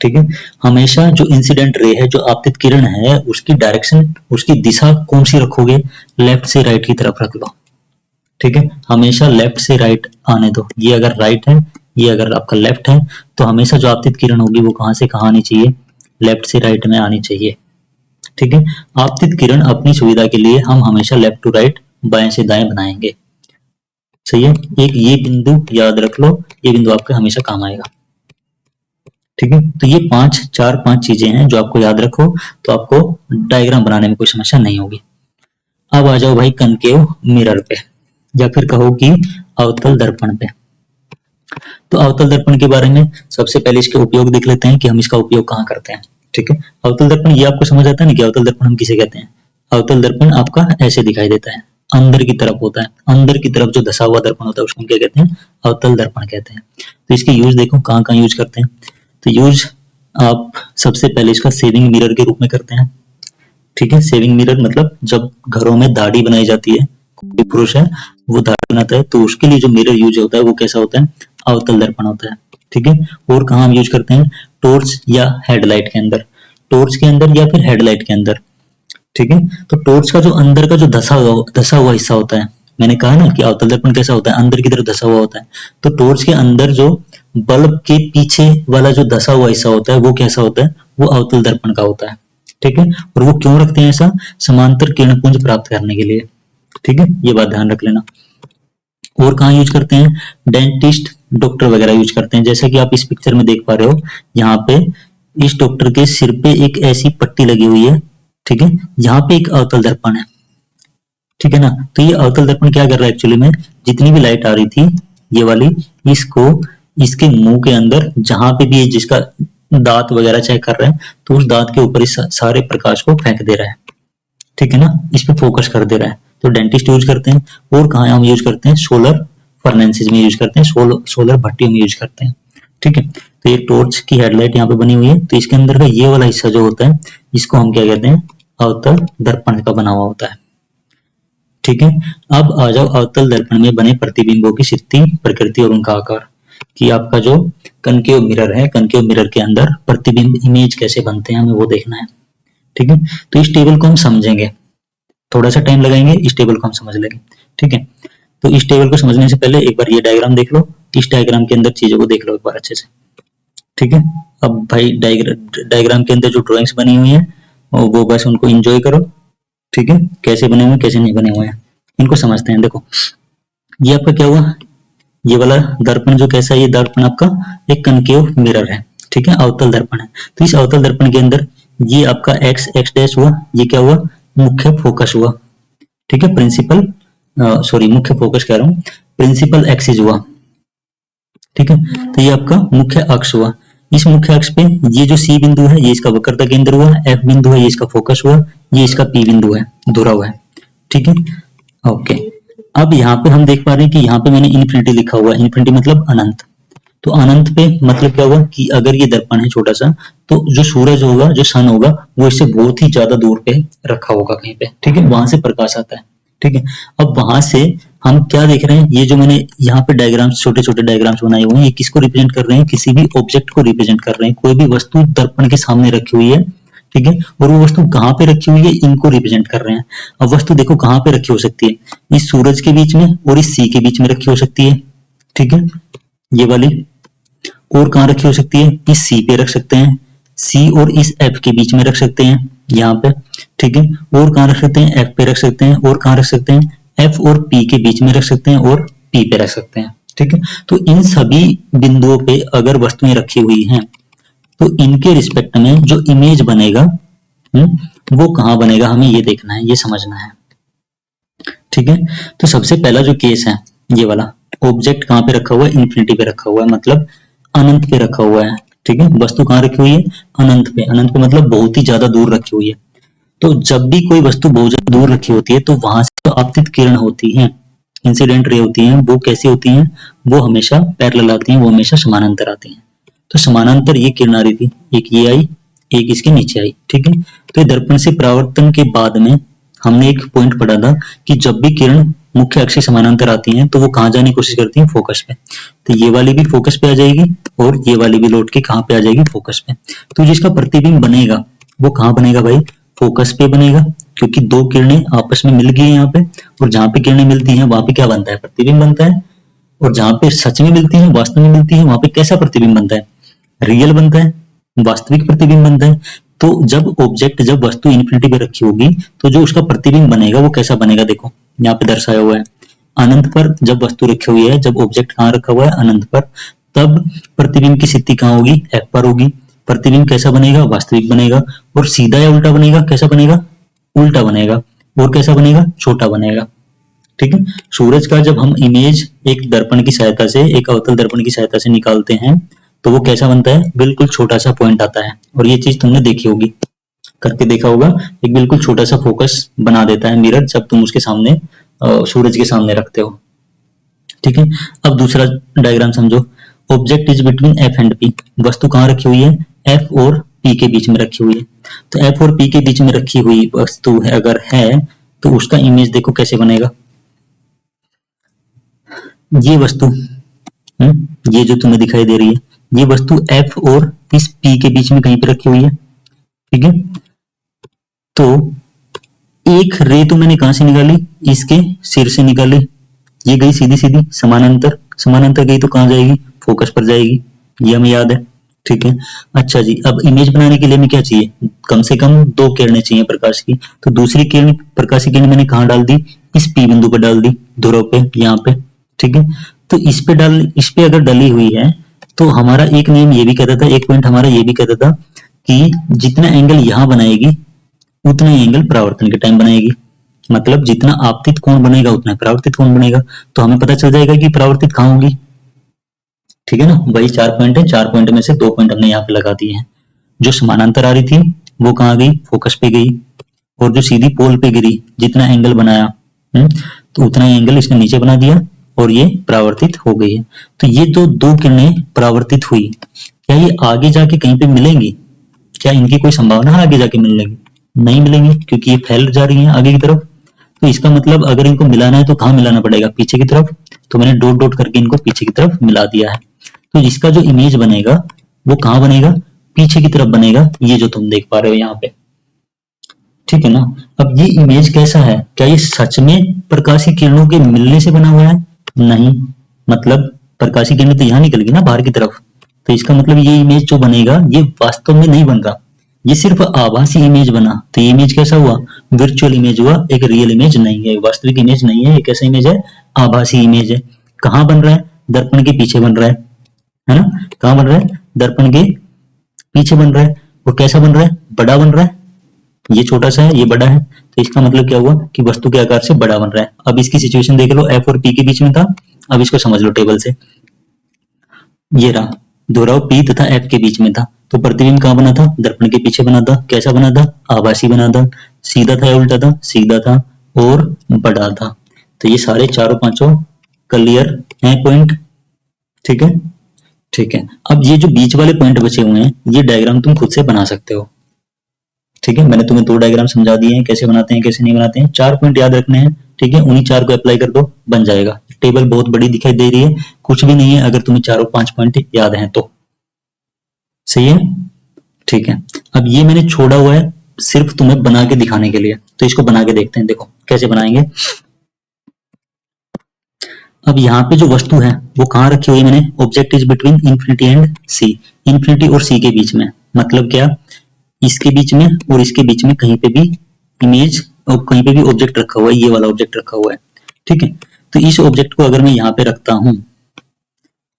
ठीक है, हमेशा जो इंसिडेंट रे है, जो आपतित किरण है, उसकी डायरेक्शन, उसकी दिशा कौन सी रखोगे, लेफ्ट से राइट की तरफ रख लो। ठीक है, हमेशा लेफ्ट से राइट आने दो। ये अगर राइट है, ये अगर आपका लेफ्ट है, तो हमेशा जो आपतित किरण होगी वो कहां से कहां आनी चाहिए, लेफ्ट से राइट में आनी चाहिए। ठीक है, आपतित किरण अपनी सुविधा के लिए हम हमेशा लेफ्ट टू राइट, बाएं से दाएं बनाएंगे। सही है, एक ये बिंदु याद रख लो, ये बिंदु आपका हमेशा काम आएगा। ठीक है, तो ये पांच चीजें हैं जो आपको याद रखो, तो आपको डायग्राम बनाने में कोई समस्या नहीं होगी। अब आ जाओ भाई कनकेव मिरर पे, या फिर कहो कि अवतल दर्पण पे। तो अवतल दर्पण के बारे में सबसे पहले इसके उपयोग देख लेते हैं कि हम इसका उपयोग कहाँ करते हैं। ठीक है, अवतल दर्पण ये आपको समझ आता है ना कि अवतल दर्पण हम किसे कहते हैं। अवतल दर्पण आपका ऐसे दिखाई देता है, अंदर की तरफ होता है, अंदर की तरफ जो धसा हुआ दर्पण होता है उसको हम क्या कहते हैं, अवतल दर्पण कहते हैं। तो इसके यूज देखो कहाँ कहाँ यूज करते हैं। तो यूज आप सबसे पहले इसका सेविंग मिरर के रूप में करते हैं। ठीक है, सेविंग मिरर मतलब जब घरों में दाढ़ी बनाई जाती है, कोई पुरुष है वो दाढ़ी बनाता है, तो उसके लिए जो मिरर यूज होता है वो कैसा होता है, अवतल दर्पण होता है। ठीक है, और कहाँ हम यूज करते हैं, टॉर्च या हेडलाइट के अंदर, टॉर्च के अंदर या फिर हेडलाइट के अंदर। ठीक है, तो टॉर्च का जो अंदर का जो धसा हुआ हिस्सा होता है, मैंने कहा ना कि अवतल दर्पण कैसा होता है, अंदर की तरफ धसा हुआ होता है। तो टॉर्च के अंदर जो बल्ब के पीछे वाला जो धसा हुआ हिस्सा होता है वो कैसा होता है, वो अवतल दर्पण का होता है। ठीक है, और वो क्यों रखते हैं ऐसा, समांतर किरणपुंज प्राप्त करने के लिए। ठीक है, ये बात ध्यान रख लेना। और कहाँ यूज करते हैं, डेंटिस्ट, डॉक्टर वगैरह यूज करते हैं। जैसा कि आप इस पिक्चर में देख पा रहे हो, यहाँ पे इस डॉक्टर के सिर पे एक ऐसी पट्टी लगी हुई है। ठीक है, यहाँ पे एक अवतल दर्पण है। ठीक है ना, तो ये अवतल दर्पण क्या कर रहा है एक्चुअली में, जितनी भी लाइट आ रही थी ये वाली, इसको इसके मुंह के अंदर जहां पे भी जिसका दांत वगैरह चेक कर रहा है, तो उस दांत के ऊपर इस सारे प्रकाश को फेंक दे रहा है। ठीक है ना, इस पे फोकस कर दे रहा है। तो डेंटिस्ट यूज करते हैं, और कहाँ हम यूज करते हैं, सोलर फर्नेसेस में यूज करते हैं, सोलर भट्टियों में यूज करते हैं। ठीक है, तो ये टॉर्च की हेडलाइट यहाँ पे बनी हुई है, तो इसके अंदर का ये वाला हिस्सा जो होता है इसको हम क्या कहते हैं, अवतल दर्पण का बना हुआ होता है। ठीक है, अब आ जाओ अवतल दर्पण में बने प्रतिबिंबों की स्थिति, प्रकृति और उनका आकार। कि आपका जो कनकेव मिरर है, कनकेव मिरर के अंदर प्रतिबिंब इमेज कैसे बनते हैं हमें वो देखना है। ठीक है, तो इस टेबल को हम समझेंगे, थोड़ा सा टाइम लगाएंगे, इस टेबल को हम समझ लेंगे। ठीक है, तो इस टेबल को समझने से पहले एक बार ये डायग्राम देख लो, इस डायग्राम के अंदर चीजों को देख लो एक बार अच्छे से। ठीक है, अब भाई डायग्राम के अंदर जो ड्राइंग्स बनी हुई है वो बस उनको एंजॉय करो। ठीक है, कैसे बने हुए कैसे नहीं बने हुए हैं इनको समझते हैं। देखो ये आपका क्या हुआ, ये वाला दर्पण जो कैसा है, ये दर्पण आपका एक कनकेव मिरर है। ठीक है, अवतल दर्पण है। तो इस अवतल दर्पण के अंदर ये आपका एक्स डैश हुआ, ये क्या हुआ, मुख्य फोकस हुआ। ठीक है, प्रिंसिपल सॉरी मुख्य फोकस कह रहा हूँ, प्रिंसिपल एक्सिस हुआ। ठीक है, तो ये आपका मुख्य अक्ष हुआ। इस मुख्य अक्ष पे ये जो सी बिंदु है ये इसका वक्रता केंद्र हुआ, एफ बिंदु है ये इसका फोकस हुआ, ये इसका पी बिंदु है, धुरा हुआ है। ठीक है, ओके। अब यहाँ पे हम देख पा रहे हैं कि यहाँ पे मैंने इन्फिनिटी लिखा हुआ है, इन्फिनिटी मतलब अनंत। तो अनंत पे मतलब क्या हुआ कि अगर ये दर्पण है छोटा सा, तो जो सूरज होगा, जो सन होगा, वो इससे बहुत ही ज्यादा दूर पे रखा होगा कहीं पे। ठीक है, वहां से प्रकाश आता है। ठीक है, अब वहां से हम क्या देख रहे हैं, ये जो मैंने यहाँ पे डायग्राम्स, छोटे छोटे डायग्राम्स बनाए हुए हैं, ये किसको रिप्रेजेंट कर रहे हैं, किसी भी ऑब्जेक्ट को रिप्रेजेंट कर रहे हैं। कोई भी वस्तु दर्पण के सामने रखी हुई है, ठीक है, और वो वस्तु कहाँ पे रखी हुई है, इनको रिप्रेजेंट कर रहे हैं। अब वस्तु देखो कहाँ पे रखी हो सकती है, इस सूरज के बीच में और इस सी के बीच में रखी हो सकती है। ठीक है, ये वाली, और कहाँ रखी हो सकती है, इस सी पे रख सकते हैं, सी और इस एफ के बीच में रख सकते हैं यहाँ पे। ठीक है, और कहाँ रख सकते हैं, एफ पे रख सकते हैं, और कहाँ रख सकते हैं, एफ और पी के बीच में रख सकते हैं, और पी पे रख सकते हैं। ठीक है, तो इन सभी बिंदुओं पे अगर वस्तुएं रखी हुई हैं तो इनके रिस्पेक्ट में जो इमेज बनेगा वो कहाँ बनेगा, हमें ये देखना है, ये समझना है। ठीक है, तो सबसे पहला जो केस है ये वाला, ऑब्जेक्ट कहाँ पे रखा हुआ है, इन्फिनिटी पे रखा हुआ है, मतलब अनंत पे रखा हुआ है। ठीक है, वस्तु कहाँ रखी हुई है, अनंत पे। अनंत पे मतलब बहुत ही ज्यादा दूर रखी हुई है। तो जब भी कोई वस्तु बहुत ज्यादा दूर रखी होती है तो वहां से जो आपतित किरण होती है, इंसिडेंट रे होती हैं, वो कैसी होती हैं, वो हमेशा पैरेलल आती हैं, वो हमेशा समानांतर आती हैं। तो समानांतर ये किरण आ रही थी, एक ये आई, एक इसके नीचे आई। ठीक है, तो ये दर्पण से परावर्तन के बाद में हमने एक पॉइंट पढ़ा था कि जब भी किरण मुख्य अक्ष से समानांतर आती हैं तो वो कहाँ जाने की कोशिश करती हैं, फोकस पे। तो ये वाली भी फोकस पे आ जाएगी और ये वाली भी लौट के कहाँ पे आ जाएगी, फोकस पे। तो जिसका प्रतिबिंब बनेगा वो कहाँ बनेगा भाई, फोकस पे बनेगा, क्योंकि दो किरणें आपस में मिल गई हैं यहाँ पे, और जहां पे किरणें मिलती हैं वहां पे क्या बनता है, प्रतिबिंब बनता है। और जहां पे सच में मिलती है, वास्तव में मिलती है, वहां पे कैसा प्रतिबिंब बनता है, रियल बनता है, वास्तविक प्रतिबिंब बनता है। तो जब वस्तु इन्फिनिटी पे रखी होगी तो जो उसका प्रतिबिंब बनेगा वो कैसा बनेगा, देखो यहाँ पे दर्शाया हुआ है। अनंत पर जब वस्तु रखी हुई है, जब ऑब्जेक्ट कहाँ रखा हुआ है, अनंत पर, तब प्रतिबिंब की स्थिति कहाँ होगी, एफ पर होगी। प्रतिबिंब कैसा बनेगा, वास्तविक बनेगा। और सीधा या उल्टा बनेगा, कैसा बनेगा, उल्टा बनेगा। और कैसा बनेगा, छोटा बनेगा। ठीक है, सूरज का जब हम इमेज एक दर्पण की सहायता से, एक अवतल दर्पण की सहायता से निकालते हैं तो वो कैसा बनता है, बिल्कुल छोटा सा पॉइंट आता है। और ये चीज तुमने देखी होगी, करके देखा होगा, एक बिल्कुल छोटा सा फोकस बना देता है मिरर जब तुम उसके सामने सूरज के सामने रखते हो। ठीक है, अब दूसरा डायग्राम समझो। Object is between F and P, वस्तु कहाँ रखी हुई है, एफ और पी के बीच में रखी हुई है। तो एफ और पी के बीच में रखी हुई वस्तु है अगर है तो उसका इमेज देखो कैसे बनेगा। ये वस्तु ये जो तुम्हें दिखाई दे रही है, ये वस्तु एफ और इस पी के बीच में कहीं पे रखी हुई है। ठीक है, तो एक रे तो मैंने कहां से निकाली, इसके सिर से निकाली, ये गई सीधी सीधी समानांतर, समानांतर गई तो कहां जाएगी, फोकस पर जाएगी, ये हमें याद है। ठीक है, अच्छा जी, अब इमेज बनाने के लिए हमें क्या चाहिए, कम से कम दो किरणें चाहिए प्रकाश की। तो दूसरी किरण, प्रकाश की किरण मैंने कहाँ डाल दी, इस पी बिंदु पर डाल दी, ध्रुव पे, यहाँ पे। ठीक है, तो इस पे अगर डली हुई है तो हमारा एक नियम ये भी कहता था, एक पॉइंट हमारा ये भी कहता था कि जितना एंगल यहां बनाएगी उतना ही एंगल परावर्तन के टाइम बनाएगी। मतलब जितना आपतित कोण बनेगा उतना परावर्तित कोण बनेगा। तो हमें पता चल जाएगा कि परावर्तित कहाँ होगी। ठीक है ना, वही 4 पॉइंट है, 4 पॉइंट में से 2 पॉइंट हमने यहाँ पे लगा दिए हैं। जो समानांतर आ रही थी वो कहाँ गई, फोकस पे गई। और जो सीधी पोल पे गिरी, जितना एंगल बनाया तो उतना ही एंगल इसने नीचे बना दिया और ये परावर्तित हो गई है। तो ये जो दो किरणें परावर्तित हुई, क्या ये आगे जाके कहीं पे मिलेंगी? क्या इनकी कोई संभावना है आगे जाके मिलने की? नहीं मिलेंगी, क्योंकि ये फैल जा रही है आगे की तरफ। तो इसका मतलब अगर इनको मिलाना है तो कहाँ मिलाना पड़ेगा? पीछे की तरफ। तो मैंने डॉट डॉट करके इनको पीछे की तरफ मिला दिया है। तो इसका जो इमेज बनेगा वो कहाँ बनेगा? पीछे की तरफ बनेगा, ये जो तुम देख पा रहे हो यहाँ पे, ठीक है ना। अब ये इमेज कैसा है? क्या ये सच में प्रकाशीय किरणों के मिलने से बना हुआ है? नहीं, मतलब प्रकाशीय किरणें तो यहाँ निकल गई ना बाहर की तरफ, तो इसका मतलब ये इमेज जो बनेगा ये वास्तव में नहीं बन रहा, ये सिर्फ आभासी इमेज बना। तो ये इमेज कैसा हुआ? वर्चुअल इमेज हुआ, एक रियल इमेज नहीं है, वास्तविक इमेज नहीं है। एक ऐसा इमेज है, आभासी इमेज है। कहाँ बन रहा है? दर्पण के पीछे बन रहा है ना। कहाँ बन रहा है? दर्पण के पीछे बन रहा है। और कैसा बन रहा है? बड़ा बन रहा है। ये छोटा सा है, ये बड़ा है, तो इसका मतलब क्या हुआ कि वस्तु के आकार से बड़ा बन रहा है। अब इसकी सिचुएशन देख लो, एफ और पी के बीच में था। अब इसको समझ लो टेबल से, ये रहा दोहराओ, पी तथा एफ के बीच में था। तो प्रतिबिंब कहाँ बना था? दर्पण के पीछे बना था। कैसा बना था? आभासी बना था। सीधा था या उल्टा था? सीधा था और बड़ा था। तो ये सारे चारों पांचों क्लियर है पॉइंट, ठीक है। ठीक है, अब ये जो बीच वाले पॉइंट बचे हुए हैं, ये डायग्राम तुम खुद से बना सकते हो, ठीक है। मैंने तुम्हें दो डायग्राम समझा दिए हैं, कैसे बनाते हैं कैसे नहीं बनाते हैं। 4 पॉइंट याद रखने हैं, ठीक है। उन्हीं 4 को अप्लाई कर दो, बन जाएगा। टेबल बहुत बड़ी दिखाई दे रही है, कुछ भी नहीं है अगर तुम्हें चारों 5 पॉइंट याद हैं तो। सही है, ठीक है। अब ये मैंने छोड़ा हुआ है सिर्फ तुम्हें बना के दिखाने के लिए, तो इसको बना के देखते हैं। देखो कैसे बनाएंगे। अब यहाँ पे जो वस्तु है वो कहाँ रखी हुई है मैंने? Object is between infinity and C. Infinity और सी के बीच में, मतलब क्या? इसके बीच में और इसके बीच में कहीं पे भी इमेज और कहीं पे भी ऑब्जेक्ट रखा हुआ है, ये वाला ऑब्जेक्ट रखा हुआ है, ठीक है। तो इस ऑब्जेक्ट को अगर मैं यहाँ पे रखता हूँ,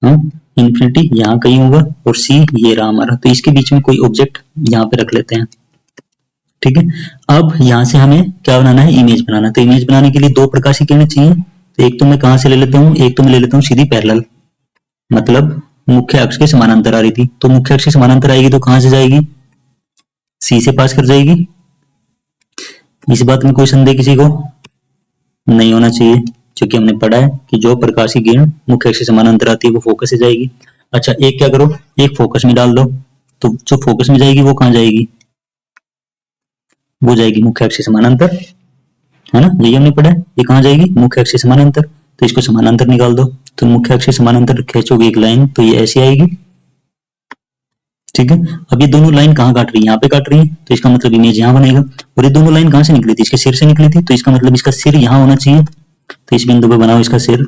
इंफिनिटी यहाँ कहीं होगा और सी ये रहा हमारा, तो इसके बीच में कोई ऑब्जेक्ट यहाँ पे रख लेते हैं, ठीक है। अब यहाँ से हमें क्या बनाना है? इमेज बनाना। तो इमेज बनाने के लिए 2 प्रकार की किरणें चाहिए। तो एक तो मैं कहाँ से ले लेता हूँ? एक तो मैं ले लेता हूँ सीधी पैरेलल, मतलब मुख्य अक्ष के समानांतर आ रही थी। तो मुख्य अक्ष के समानांतर आएगी तो कहां से जाएगी? सी से पास कर जाएगी। इस बात में कोई संदेह किसी को नहीं होना चाहिए, क्योंकि हमने पढ़ा है कि जो प्रकाशीय किरण मुख्य अक्ष से समानांतर आती है वो फोकस से जाएगी। अच्छा, एक क्या करो, एक फोकस में डाल दो, तो जो फोकस में जाएगी वो कहां जाएगी? वो जाएगी मुख्य अक्ष से समानांतर, है ना। यही हमने पढ़ा है, ये कहां जाएगी? मुख्य अक्ष से समानांतर। तो इसको समानांतर निकाल दो, तो मुख्य अक्ष से समानांतर खींचोगे एक लाइन तो ये ऐसी आएगी, ठीक है। अब ये दोनों लाइन कहाँ काट रही है? यहाँ पे काट रही है, तो इसका मतलब इमेज यहाँ बनेगा। और ये दोनों लाइन कहाँ से निकली थी? इसके सिर से निकली थी, तो इसका मतलब इसका सिर यहाँ होना चाहिए। तो इस बिंदु पे बनाओ इसका सिर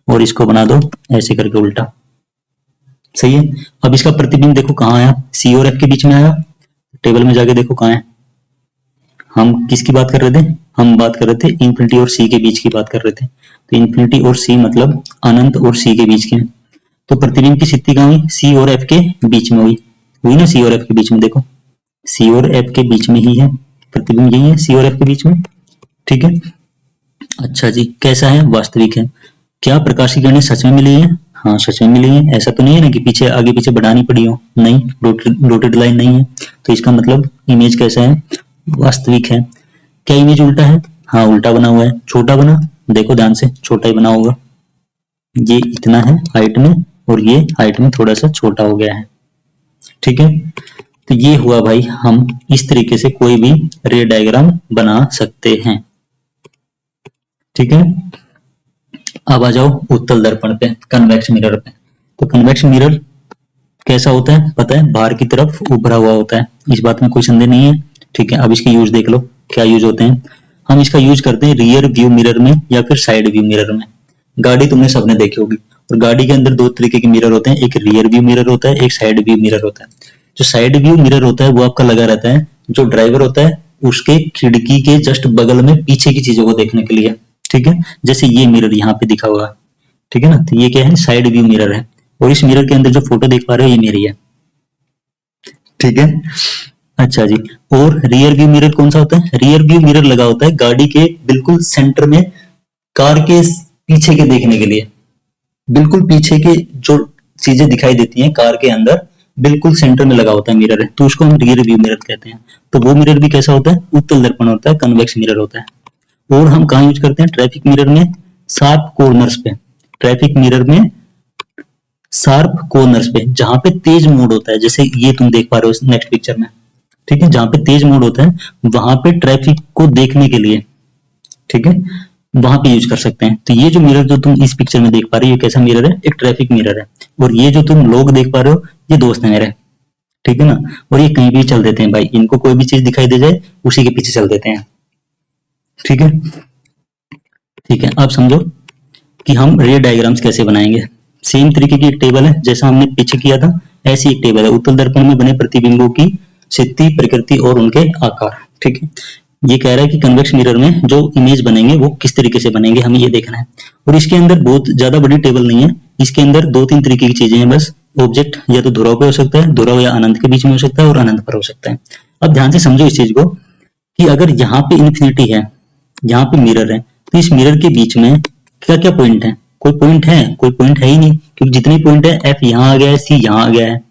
और इसको बना दो ऐसे करके उल्टा, सही है। अब इसका प्रतिबिंब देखो कहाँ आया? सी और एफ के बीच में आया। टेबल में जाके देखो कहाँ है। हम किसकी बात कर रहे थे? हम बात कर रहे थे इंफिनिटी और सी के बीच की बात कर रहे थे। तो इंफिनिटी और सी मतलब अनंत और सी के बीच के। तो प्रतिबिंब की स्थिति कहाँ हुई? सी और एफ के बीच में हुई ना। सी और एफ के बीच में देखो, सी और एफ के बीच में ही है प्रतिबिंब, यही है सी और एफ के बीच में, ठीक है। अच्छा जी, कैसा है? वास्तविक है। क्या प्रकाशीय किरणें सच में मिली है? हाँ, सच में मिली है। ऐसा तो नहीं है ना कि पीछे आगे पीछे बढ़ानी पड़ी हो, नहीं, डॉटेड लाइन नहीं है। तो इसका मतलब इमेज कैसा है? वास्तविक है। क्या इमेज उल्टा है? हाँ, उल्टा बना हुआ है। छोटा बना, देखो ध्यान से, छोटा ही बना होगा। ये इतना है हाइट में और ये हाइट में थोड़ा सा छोटा हो गया है, ठीक है। तो ये हुआ भाई, हम इस तरीके से कोई भी रे डायग्राम बना सकते हैं, ठीक है। अब आ जाओ उत्तल दर्पण पे, कन्वेक्स मिरर पे। तो कन्वेक्स मिरर कैसा होता है पता है? बाहर की तरफ उभरा हुआ होता है, इस बात में कोई संदेह नहीं है, ठीक है। अब इसके यूज देख लो, क्या यूज होते हैं। हम इसका यूज करते हैं रियर व्यू मिरर में या फिर साइड व्यू मिरर में। गाड़ी तुमने सबने देखी होगी, और गाड़ी के अंदर 2 तरीके के मिरर होते हैं, एक रियर व्यू मिरर होता है, एक साइड व्यू मिरर होता है। जो साइड व्यू मिरर होता है वो आपका लगा रहता है, जो ड्राइवर होता है उसके खिड़की के जस्ट बगल में पीछे की चीजों को देखने के लिए, ठीक है। जैसे ये मिरर यहाँ पे दिखा हुआ है, ठीक है ना। तो ये क्या है? साइड व्यू मिरर है। और इस मिरर के अंदर जो फोटो देख पा रहे हो ये मेरी है, ठीक है। अच्छा जी, और रियर व्यू मिरर कौन सा होता है? रियर व्यू मिरर लगा होता है गाड़ी के बिल्कुल सेंटर में, कार के पीछे के देखने के लिए। बिल्कुल पीछे के जो चीजें दिखाई देती हैं कार के अंदर, बिल्कुल सेंटर में लगा होता है मिरर है, तो उसको हम रियर व्यू मिरर कहते हैं। तो वो मिरर भी कैसा होता है, उत्तल दर्पण होता है, कन्वेक्स मिरर होता है। और हम कहाँ यूज करते हैं, ट्रैफिक मिरर में शार्प कॉर्नर्स पे, ट्रैफिक मिरर में शार्प कॉर्नर्स पे, जहां पे तेज मोड होता है, जैसे ये तुम देख पा रहे हो नेक्स्ट पिक्चर में, ठीक है, जहां पे तेज मोड होता है वहां पे ट्रैफिक को देखने के लिए, ठीक है, वहां पे यूज कर सकते हैं। तो ये जो मिरर जो तुम इस पिक्चर में देख पा रहे हो, ये कैसा मिरर है, एक ट्रैफिक मिरर है। और ये जो तुम लोग देख पा रहे हो, ये दोस्त है मेरे, ठीक है ना। और ये कहीं भी चल देते हैं भाई, इनको कोई भी चीज दिखाई दे जाए उसी के पीछे चल देते हैं, ठीक है। ठीक है, अब समझो कि हम रे डायग्राम्स कैसे बनाएंगे। सेम तरीके की एक टेबल है, जैसा हमने पीछे किया था ऐसी एक टेबल है, उत्तल दर्पण में बने प्रतिबिंबों की स्थिति, प्रकृति और उनके आकार, ठीक है। ये कह रहा है कि कन्वेक्स मिरर में जो इमेज बनेंगे वो किस तरीके से बनेंगे, हमें ये देखना है। और इसके अंदर बहुत ज्यादा बड़ी टेबल नहीं है, इसके अंदर 2-3 तरीके की चीजें हैं बस। ऑब्जेक्ट या तो ध्रुव पे हो सकता है, ध्रुव या अनंत के बीच में हो सकता है, और अनंत पर हो सकता है। अब ध्यान से समझो इस चीज को कि अगर यहाँ पे इन्फिनिटी है, यहाँ पे मिरर है, तो इस मिरर के बीच में क्या क्या पॉइंट है, कोई पॉइंट है, कोई पॉइंट है ही नहीं, क्योंकि जितने पॉइंट है एफ यहाँ आ गया है, सी यहाँ आ गया है,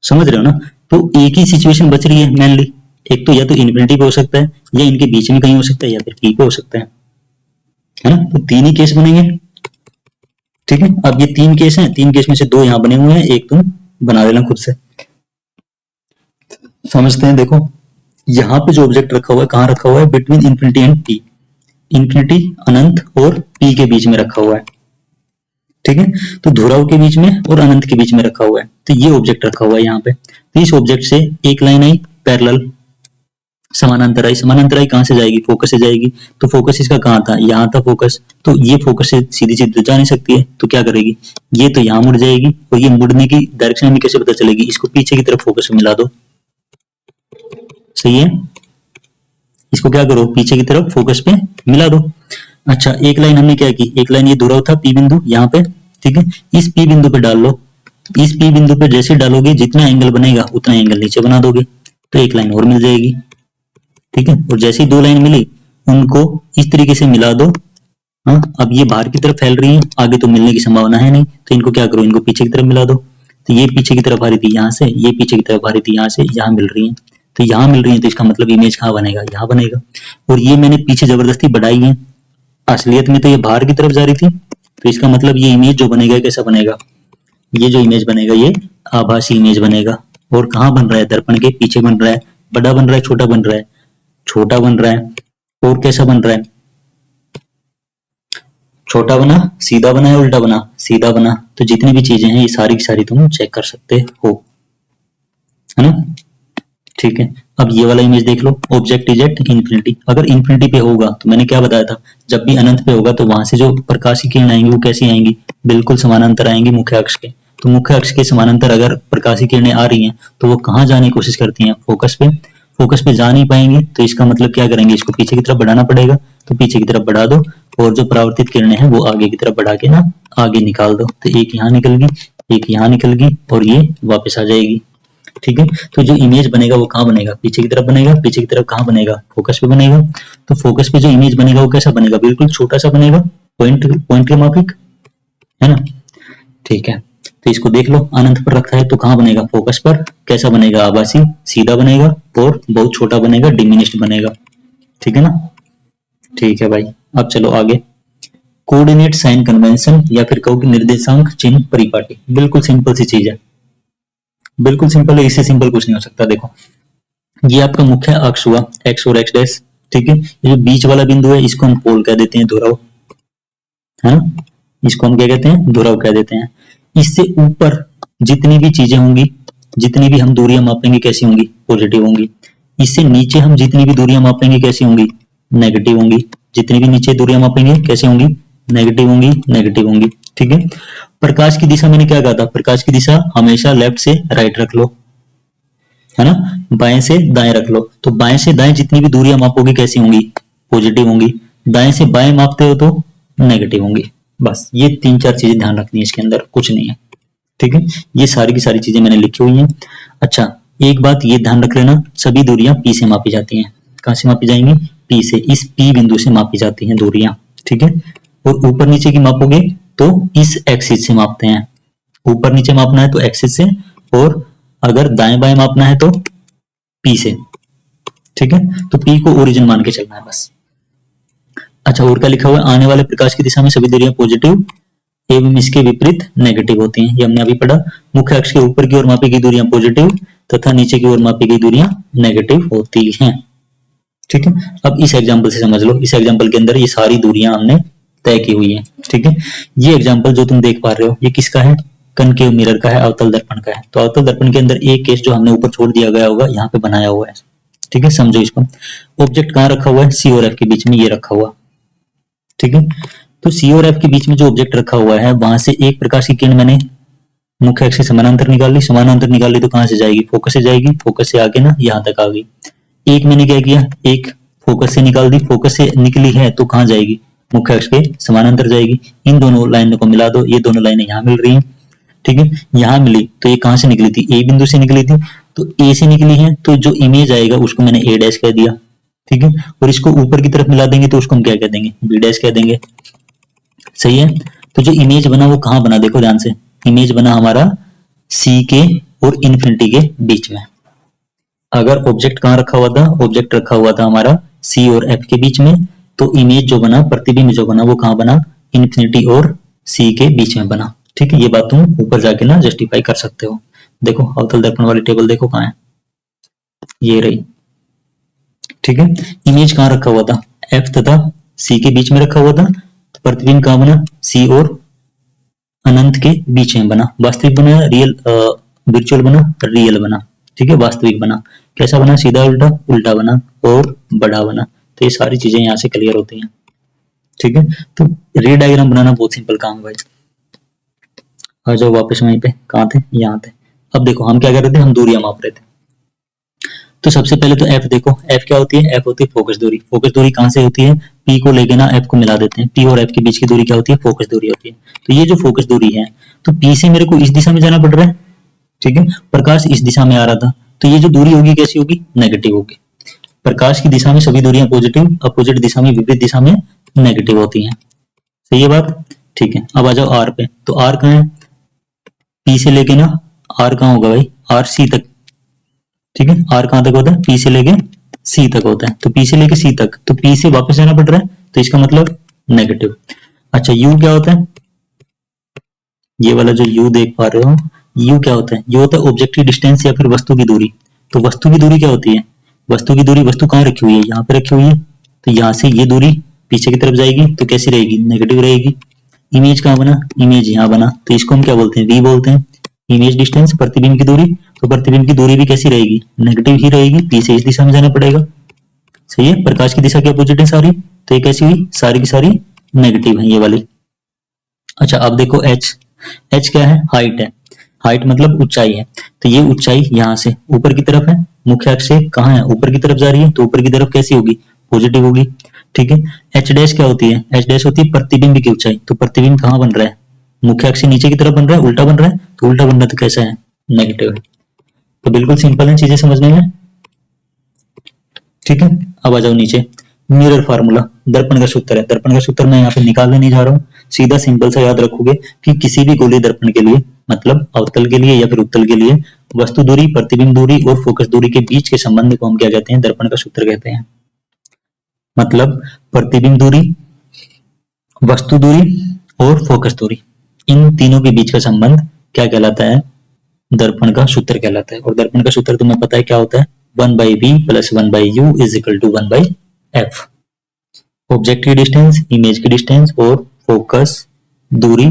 समझ रहे हो ना। तो एक ही सिचुएशन बच रही है मेनली, एक तो या तो इन्फिनिटी पे हो सकता है, या इनके बीच में कहीं हो सकता है, या फिर पी पे हो सकता है ना। तो 3 ही केस बनेंगे, ठीक है। अब ये 3 केस हैं, 3 केस में से 2 यहाँ बने हुए हैं, एक तुम बना लेना खुद से। समझते हैं, देखो यहाँ पे जो ऑब्जेक्ट रखा हुआ है कहाँ रखा हुआ है, between infinity and P, infinity अनंत और पी के बीच में रखा हुआ है, ठीक है। तो ध्रुव के बीच में और अनंत के बीच में रखा हुआ है, तो ये ऑब्जेक्ट रखा हुआ है यहाँ पे। तो इस ऑब्जेक्ट से एक लाइन आई पैरेलल, समानांतर आई, समानांतर आई कहां से जाएगी, फोकस से जाएगी। तो फोकस इसका कहाँ था, यहाँ था फोकस, तो ये फोकस से सीधी सीधी जा नहीं सकती है, तो क्या करेगी, ये तो यहाँ मुड़ जाएगी, और ये मुड़ने की डायरेक्शन हमें कैसे पता चलेगी, इसको पीछे की तरफ फोकस में मिला दो, सही है। इसको क्या करो, पीछे की तरफ फोकस पे मिला दो। अच्छा, एक लाइन हमने क्या की, एक लाइन ये ध्रुव था पी बिंदु यहाँ पे, ठीक है, इस पी बिंदु पे डाल लो। इस पी बिंदु पे जैसे डालोगे जितना एंगल बनेगा उतना एंगल नीचे बना दोगे, तो एक लाइन और मिल जाएगी, ठीक है। और जैसे ही 2 लाइन मिली उनको इस तरीके से मिला दो। हाँ, अब ये बाहर की तरफ फैल रही है, आगे तो मिलने की संभावना है नहीं, तो इनको क्या करो, इनको पीछे की तरफ मिला दो। तो ये पीछे की तरफ आ रही थी यहाँ से, ये पीछे की तरफ आ रही थी यहाँ से, यहाँ मिल रही है, तो यहाँ मिल रही है, तो इसका मतलब इमेज कहाँ बनेगा, यहाँ बनेगा। और ये मैंने पीछे जबरदस्ती बढ़ाई है, असलियत में तो ये बाहर की तरफ जा रही थी, तो इसका मतलब ये इमेज जो बनेगा कैसा बनेगा, ये जो इमेज बनेगा ये आभासी इमेज बनेगा। और कहाँ बन रहा है, दर्पण के पीछे बन रहा है, बड़ा बन रहा है, छोटा बन रहा है, छोटा बन रहा है। और कैसा बन रहा है, छोटा बना, सीधा बना है, उल्टा बना, सीधा बना। तो जितनी भी चीजें हैं ये सारी की सारी तुम चेक कर सकते हो, है ना। ठीक है, अब ये वाला इमेज देख लो, ऑब्जेक्ट इज एट इन्फिनिटी। अगर इन्फिनिटी पे होगा तो मैंने क्या बताया था, जब भी अनंत पे होगा तो वहां से जो प्रकाश की किरण आएंगी वो कैसी आएंगी, बिल्कुल समानांतर आएंगी मुख्य अक्ष के। तो मुख्य अक्ष के समानांतर अगर प्रकाश की किरणें आ रही हैं तो वो कहाँ जाने की कोशिश करती हैं, फोकस पे। फोकस पे जा नहीं पाएंगी, तो इसका मतलब क्या करेंगे, इसको पीछे की तरफ बढ़ाना पड़ेगा। तो पीछे की तरफ बढ़ा दो, और जो परावर्तित किरणें हैं वो आगे की तरफ बढ़ा के ना आगे निकाल दो। तो एक यहाँ निकल गई, एक यहाँ निकल गई, और ये वापस आ जाएगी, ठीक है। तो जो इमेज बनेगा वो कहाँ बनेगा, पीछे की तरफ बनेगा। पीछे की तरफ कहाँ बनेगा, फोकस पे बनेगा। तो फोकस पे जो इमेज बनेगा वो कैसा बनेगा, बिल्कुल छोटा सा बनेगा, पॉइंट के माफिक, है ना। ठीक है, तो इसको देख लो, अनंत पर रखा है तो कहाँ बनेगा, फोकस पर। कैसा बनेगा, आभासी, सीधा बनेगा, और बहुत छोटा बनेगा, डिमिनिश्ड बनेगा, ठीक है ना। ठीक है भाई, अब चलो आगे। कोऑर्डिनेट साइन कन्वेंशन, या फिर कहो कि निर्देशांक चिन्ह परिपाटी, बिल्कुल सिंपल सी चीज है, बिल्कुल सिंपल है, इससे सिंपल कुछ नहीं हो सकता। देखो, ये आपका मुख्य अक्ष हुआ, एक्स और एक्स डैश, ठीक है। ये जो बीच वाला बिंदु है इसको हम पोल कह देते हैं, ध्रुव, है ना। इसको हम क्या कहते हैं, ध्रुव कह देते हैं। इससे ऊपर जितनी भी चीजें होंगी, जितनी भी हम दूरियां मापेंगे कैसी होंगी, पॉजिटिव होंगी। इससे नीचे हम जितनी भी दूरियां मापेंगे कैसी होंगी, नेगेटिव होंगी। जितनी भी नीचे दूरियां मापेंगे कैसी होंगी, नेगेटिव होंगी, नेगेटिव होंगी, ठीक है। प्रकाश की दिशा मैंने क्या कहा था, प्रकाश की दिशा हमेशा लेफ्ट से राइट रख लो, है ना, बाएं से दाएं रख लो। तो बाएं से दाएं जितनी भी दूरियां मापोगे कैसी होंगी, पॉजिटिव होंगी। दाएं से बाएं मापते हो तो नेगेटिव होंगी। बस ये 3-4 चीजें ध्यान रखनी है, इसके अंदर कुछ नहीं है, ठीक है। ये सारी की सारी चीजें मैंने लिखी हुई हैं। अच्छा, एक बात ये ध्यान रख लेना, सभी दूरियां पी से मापी जाती हैं। कहां से मापी जाएंगी, पी से, इस पी बिंदु से मापी जाती हैं दूरियां, ठीक है। और ऊपर नीचे की मापोगे तो इस एक्सिस से मापते हैं, ऊपर नीचे मापना है तो एक्सिस से, और अगर दाएं बाएं मापना है तो P से, ठीक है, तो P को ओरिजिन मान के चलना है बस। अच्छा, और क्या लिखा हुआ है, आने वाले प्रकाश की दिशा में सभी दूरियां पॉजिटिव एवं इसके विपरीत नेगेटिव होती हैं, ये हमने अभी पढ़ा। मुख्य अक्ष के ऊपर की ओर मापी गई दूरियां पॉजिटिव तथा नीचे की ओर मापी गई दूरियां नेगेटिव होती हैं, ठीक है। अब इस एग्जांपल से समझ लो, इस एग्जांपल के अंदर ये सारी दूरियां हमने तय की हुई है, ठीक है। ये एग्जांपल जो तुम देख पा रहे हो ये किसका है, कनकेव मिरर का है, अवतल दर्पण का है। तो अवतल दर्पण के अंदर एक केस जो हमने ऊपर छोड़ दिया गया होगा यहाँ पे बनाया हुआ है, ठीक है, समझो इसको। ऑब्जेक्ट कहाँ रखा हुआ है, सी और एफ के बीच में ये रखा हुआ, ठीक है। तो सी और एफ के बीच में जो ऑब्जेक्ट रखा हुआ है वहां से एक प्रकाश की किरण मैंने मुख्य अक्ष से समानांतर निकाल ली, समानांतर निकाल ली तो कहां से जाएगी, फोकस से जाएगी, फोकस से आके ना यहाँ तक आ गई। एक मैंने क्या किया, एक फोकस से निकाल दी, फोकस से निकली है तो कहां जाएगी, मुख्य अक्ष के समानांतर जाएगी। इन दोनों लाइनों को मिला दो, ये दोनों लाइनें यहाँ मिल रही हैं, ठीक है। यहाँ मिली तो ये कहां से निकली थी, ए बिंदु से निकली थी, तो ए से निकली है तो जो इमेज आएगा उसको मैंने ए डैश कह दिया, ठीक है। और इसको ऊपर की तरफ मिला देंगे तो उसको हम क्या कह देंगे, बी डैश कह देंगे, सही है। तो जो इमेज बना वो कहां बना, देखो ध्यान से, इमेज बना हमारा सी के और इन्फिनिटी के बीच में। अगर ऑब्जेक्ट कहां रखा हुआ था, ऑब्जेक्ट रखा हुआ था हमारा सी और एफ के बीच में, तो इमेज जो बना, प्रतिबिंब जो बना वो कहां बना, इन्फिनिटी और सी के बीच में बना, ठीक है। ये बात तुम ऊपर जाके ना जस्टिफाई कर सकते हो। देखो अवतल दर्पण वाली टेबल देखो कहां है, ये रही, ठीक है। इमेज कहां रखा हुआ था, एफ तथा सी के बीच में रखा हुआ था, तो प्रतिबिंब कहां बना, सी और अनंत के बीच में बना। वास्तविक बना, रियल वर्चुअल बना, रियल बना, ठीक है, वास्तविक बना। कैसा बना, सीधा उल्टा, उल्टा बना और बड़ा बना। तो ये सारी चीजें यहाँ से क्लियर होती हैं, ठीक है। तो रे डायग्राम बनाना बहुत सिंपल काम है भाई। आ जाओ वापस वहीं पे, कहाँ थे, यहाँ थे। अब देखो हम क्या कर रहे थे, हम दूरियां माप रहे थे। तो सबसे पहले तो एफ देखो, एफ क्या होती है, एफ होती है फोकस दूरी। फोकस दूरी कहां से होती है, पी को लेके ना एफ को मिला देते हैं, पी और एफ के बीच की दूरी क्या होती है, फोकस दूरी होती है। तो ये जो फोकस दूरी है, तो पी से मेरे को इस दिशा में जाना पड़ रहा है, ठीक है, प्रकाश इस दिशा में आ रहा था, तो ये जो दूरी होगी कैसी होगी, नेगेटिव होगी। प्रकाश की दिशा में सभी दूरियां पॉजिटिव, अपोजिट दिशा में, विपरीत दिशा में नेगेटिव होती हैं, सही है बात, ठीक है। अब आ जाओ आर पे, तो आर कहाँ है, पी से लेके ना, आर कहाँ होगा भाई, आर सी तक, ठीक है। आर कहां तक होता है, पी से लेके सी तक होता है, तो पी से लेके सी तक, तो पी से वापस जाना पड़ रहा है, तो इसका मतलब नेगेटिव। अच्छा यू क्या होता है, ये वाला जो यू देख पा रहे हो, यू क्या होता है, ये होता है ऑब्जेक्ट की डिस्टेंस या फिर वस्तु की दूरी। तो वस्तु की दूरी क्या होती है, वस्तु की दूरी, वस्तु कहाँ रखी हुई है, यहाँ पे रखी हुई है, तो यहाँ से ये दूरी पीछे की तरफ जाएगी तो कैसी रहेगी, नेगेटिव रहेगी। इमेज कहाँ बना, इमेज यहाँ बना, तो इसको हम क्या बोलते हैं, वी बोलते हैं, इमेज डिस्टेंस, प्रतिबिंब की दूरी। तो प्रतिबिंब की दूरी भी कैसी रहेगी, नेगेटिव ही रहेगी, पी से इस दिशा में जाना पड़ेगा, सही है। प्रकाश की दिशा क्या अपोजिट है सारी, तो ये कैसी हुई, सारी की सारी नेगेटिव है ये वाली। अच्छा अब देखो एच, एच क्या है, हाइट है, हाइट मतलब ऊंचाई है, तो ये ऊंचाई यहाँ से ऊपर की तरफ है, मुख्य अक्ष से कहाँ है, ऊपर की तरफ जा रही है, तो ऊपर की तरफ कैसी होगी, पॉजिटिव होगी, ठीक है। एच डैश क्या होती है, एच डैश होती है प्रतिबिंब की ऊंचाई। तो प्रतिबिंब कहाँ बन रहा है, मुख्य अक्ष से नीचे की तरफ बन रहा है, उल्टा बन रहा है, तो उल्टा बन रहा है तो कैसा है, नेगेटिव है। तो बिल्कुल सिंपल है चीजें समझने में, ठीक है। अब आ जाओ नीचे, मिरर फार्मूला, दर्पण का सूत्र है। दर्पण का सूत्र मैं यहाँ पे निकालने नहीं जा रहा हूँ, सीधा सिंपल सा याद रखोगे कि किसी भी गोलीय दर्पण के लिए, मतलब अवतल के लिए या फिर उत्तल के लिए, वस्तु दूरी, प्रतिबिंब दूरी और फोकस दूरी के बीच के संबंध को हम क्या कहते हैं, दर्पण का सूत्र कहते हैं। मतलब प्रतिबिंब दूरी, वस्तु दूरी और फोकस दूरी, इन तीनों के बीच का संबंध क्या कहलाता है, दर्पण का सूत्र कहलाता है। और दर्पण का सूत्र तुम्हें पता है क्या होता है, 1/v + 1/u = 1/f। ऑब्जेक्ट की डिस्टेंस, इमेज की डिस्टेंस और फोकस दूरी,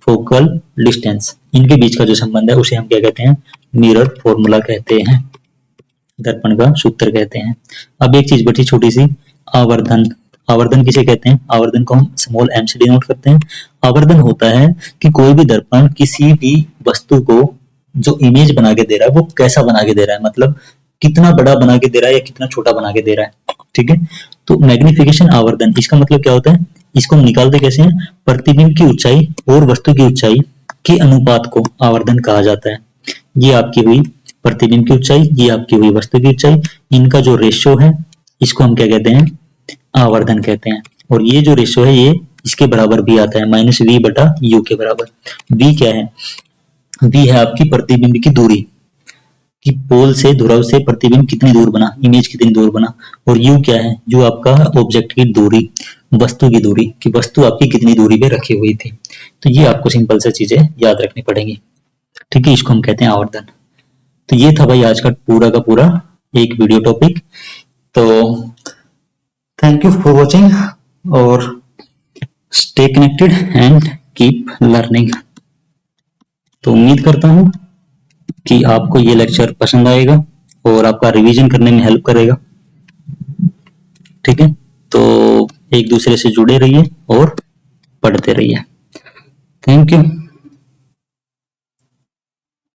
फोकल डिस्टेंस, इनके बीच का जो संबंध है उसे हम क्या कहते हैं, मिरर फॉर्मूला कहते हैं, दर्पण का सूत्र कहते हैं। अब एक चीज बची छोटी सी, आवर्धन। आवर्धन किसे कहते हैं, आवर्धन को हम स्मॉल m से डिनोट करते हैं। आवर्धन होता है कि कोई भी दर्पण किसी भी वस्तु को जो इमेज बना के दे रहा है वो कैसा बना के दे रहा है, मतलब कितना बड़ा बना के दे रहा है या कितना छोटा बना के दे रहा है, ठीक है। तो मैग्निफिकेशन आवर्धन, इसका मतलब क्या होता है, इसको हम निकालते कैसे हैं, प्रतिबिंब की ऊंचाई और वस्तु की ऊंचाई के अनुपात को आवर्धन कहा जाता है। ये आपकी हुई प्रतिबिंब की ऊंचाई, ये आपकी हुई वस्तु की ऊंचाई, इनका जो रेशियो है इसको हम क्या कहते हैं, आवर्धन कहते हैं। और ये जो रेशियो है ये इसके बराबर भी आता है, -v/u के बराबर। v क्या है, v है आपकी प्रतिबिंब की दूरी, कि पोल से ध्रुव से प्रतिबिंब कितनी दूर बना, इमेज कितनी दूर बना, और यू क्या है, जो आपका ऑब्जेक्ट की दूरी, वस्तु की दूरी, कि वस्तु आपकी कितनी दूरी पे रखी हुई थी। तो ये आपको सिंपल से चीजें याद रखनी पड़ेंगी, ठीक है। इसको हम कहते हैं आवर्धन। तो ये था भाई आज का पूरा एक वीडियो टॉपिक। तो थैंक यू फॉर वॉचिंग, और stay connected and keep learning. तो उम्मीद करता हूं कि आपको ये लेक्चर पसंद आएगा और आपका रिवीजन करने में हेल्प करेगा, ठीक है। तो एक दूसरे से जुड़े रहिए और पढ़ते रहिए। Thank you.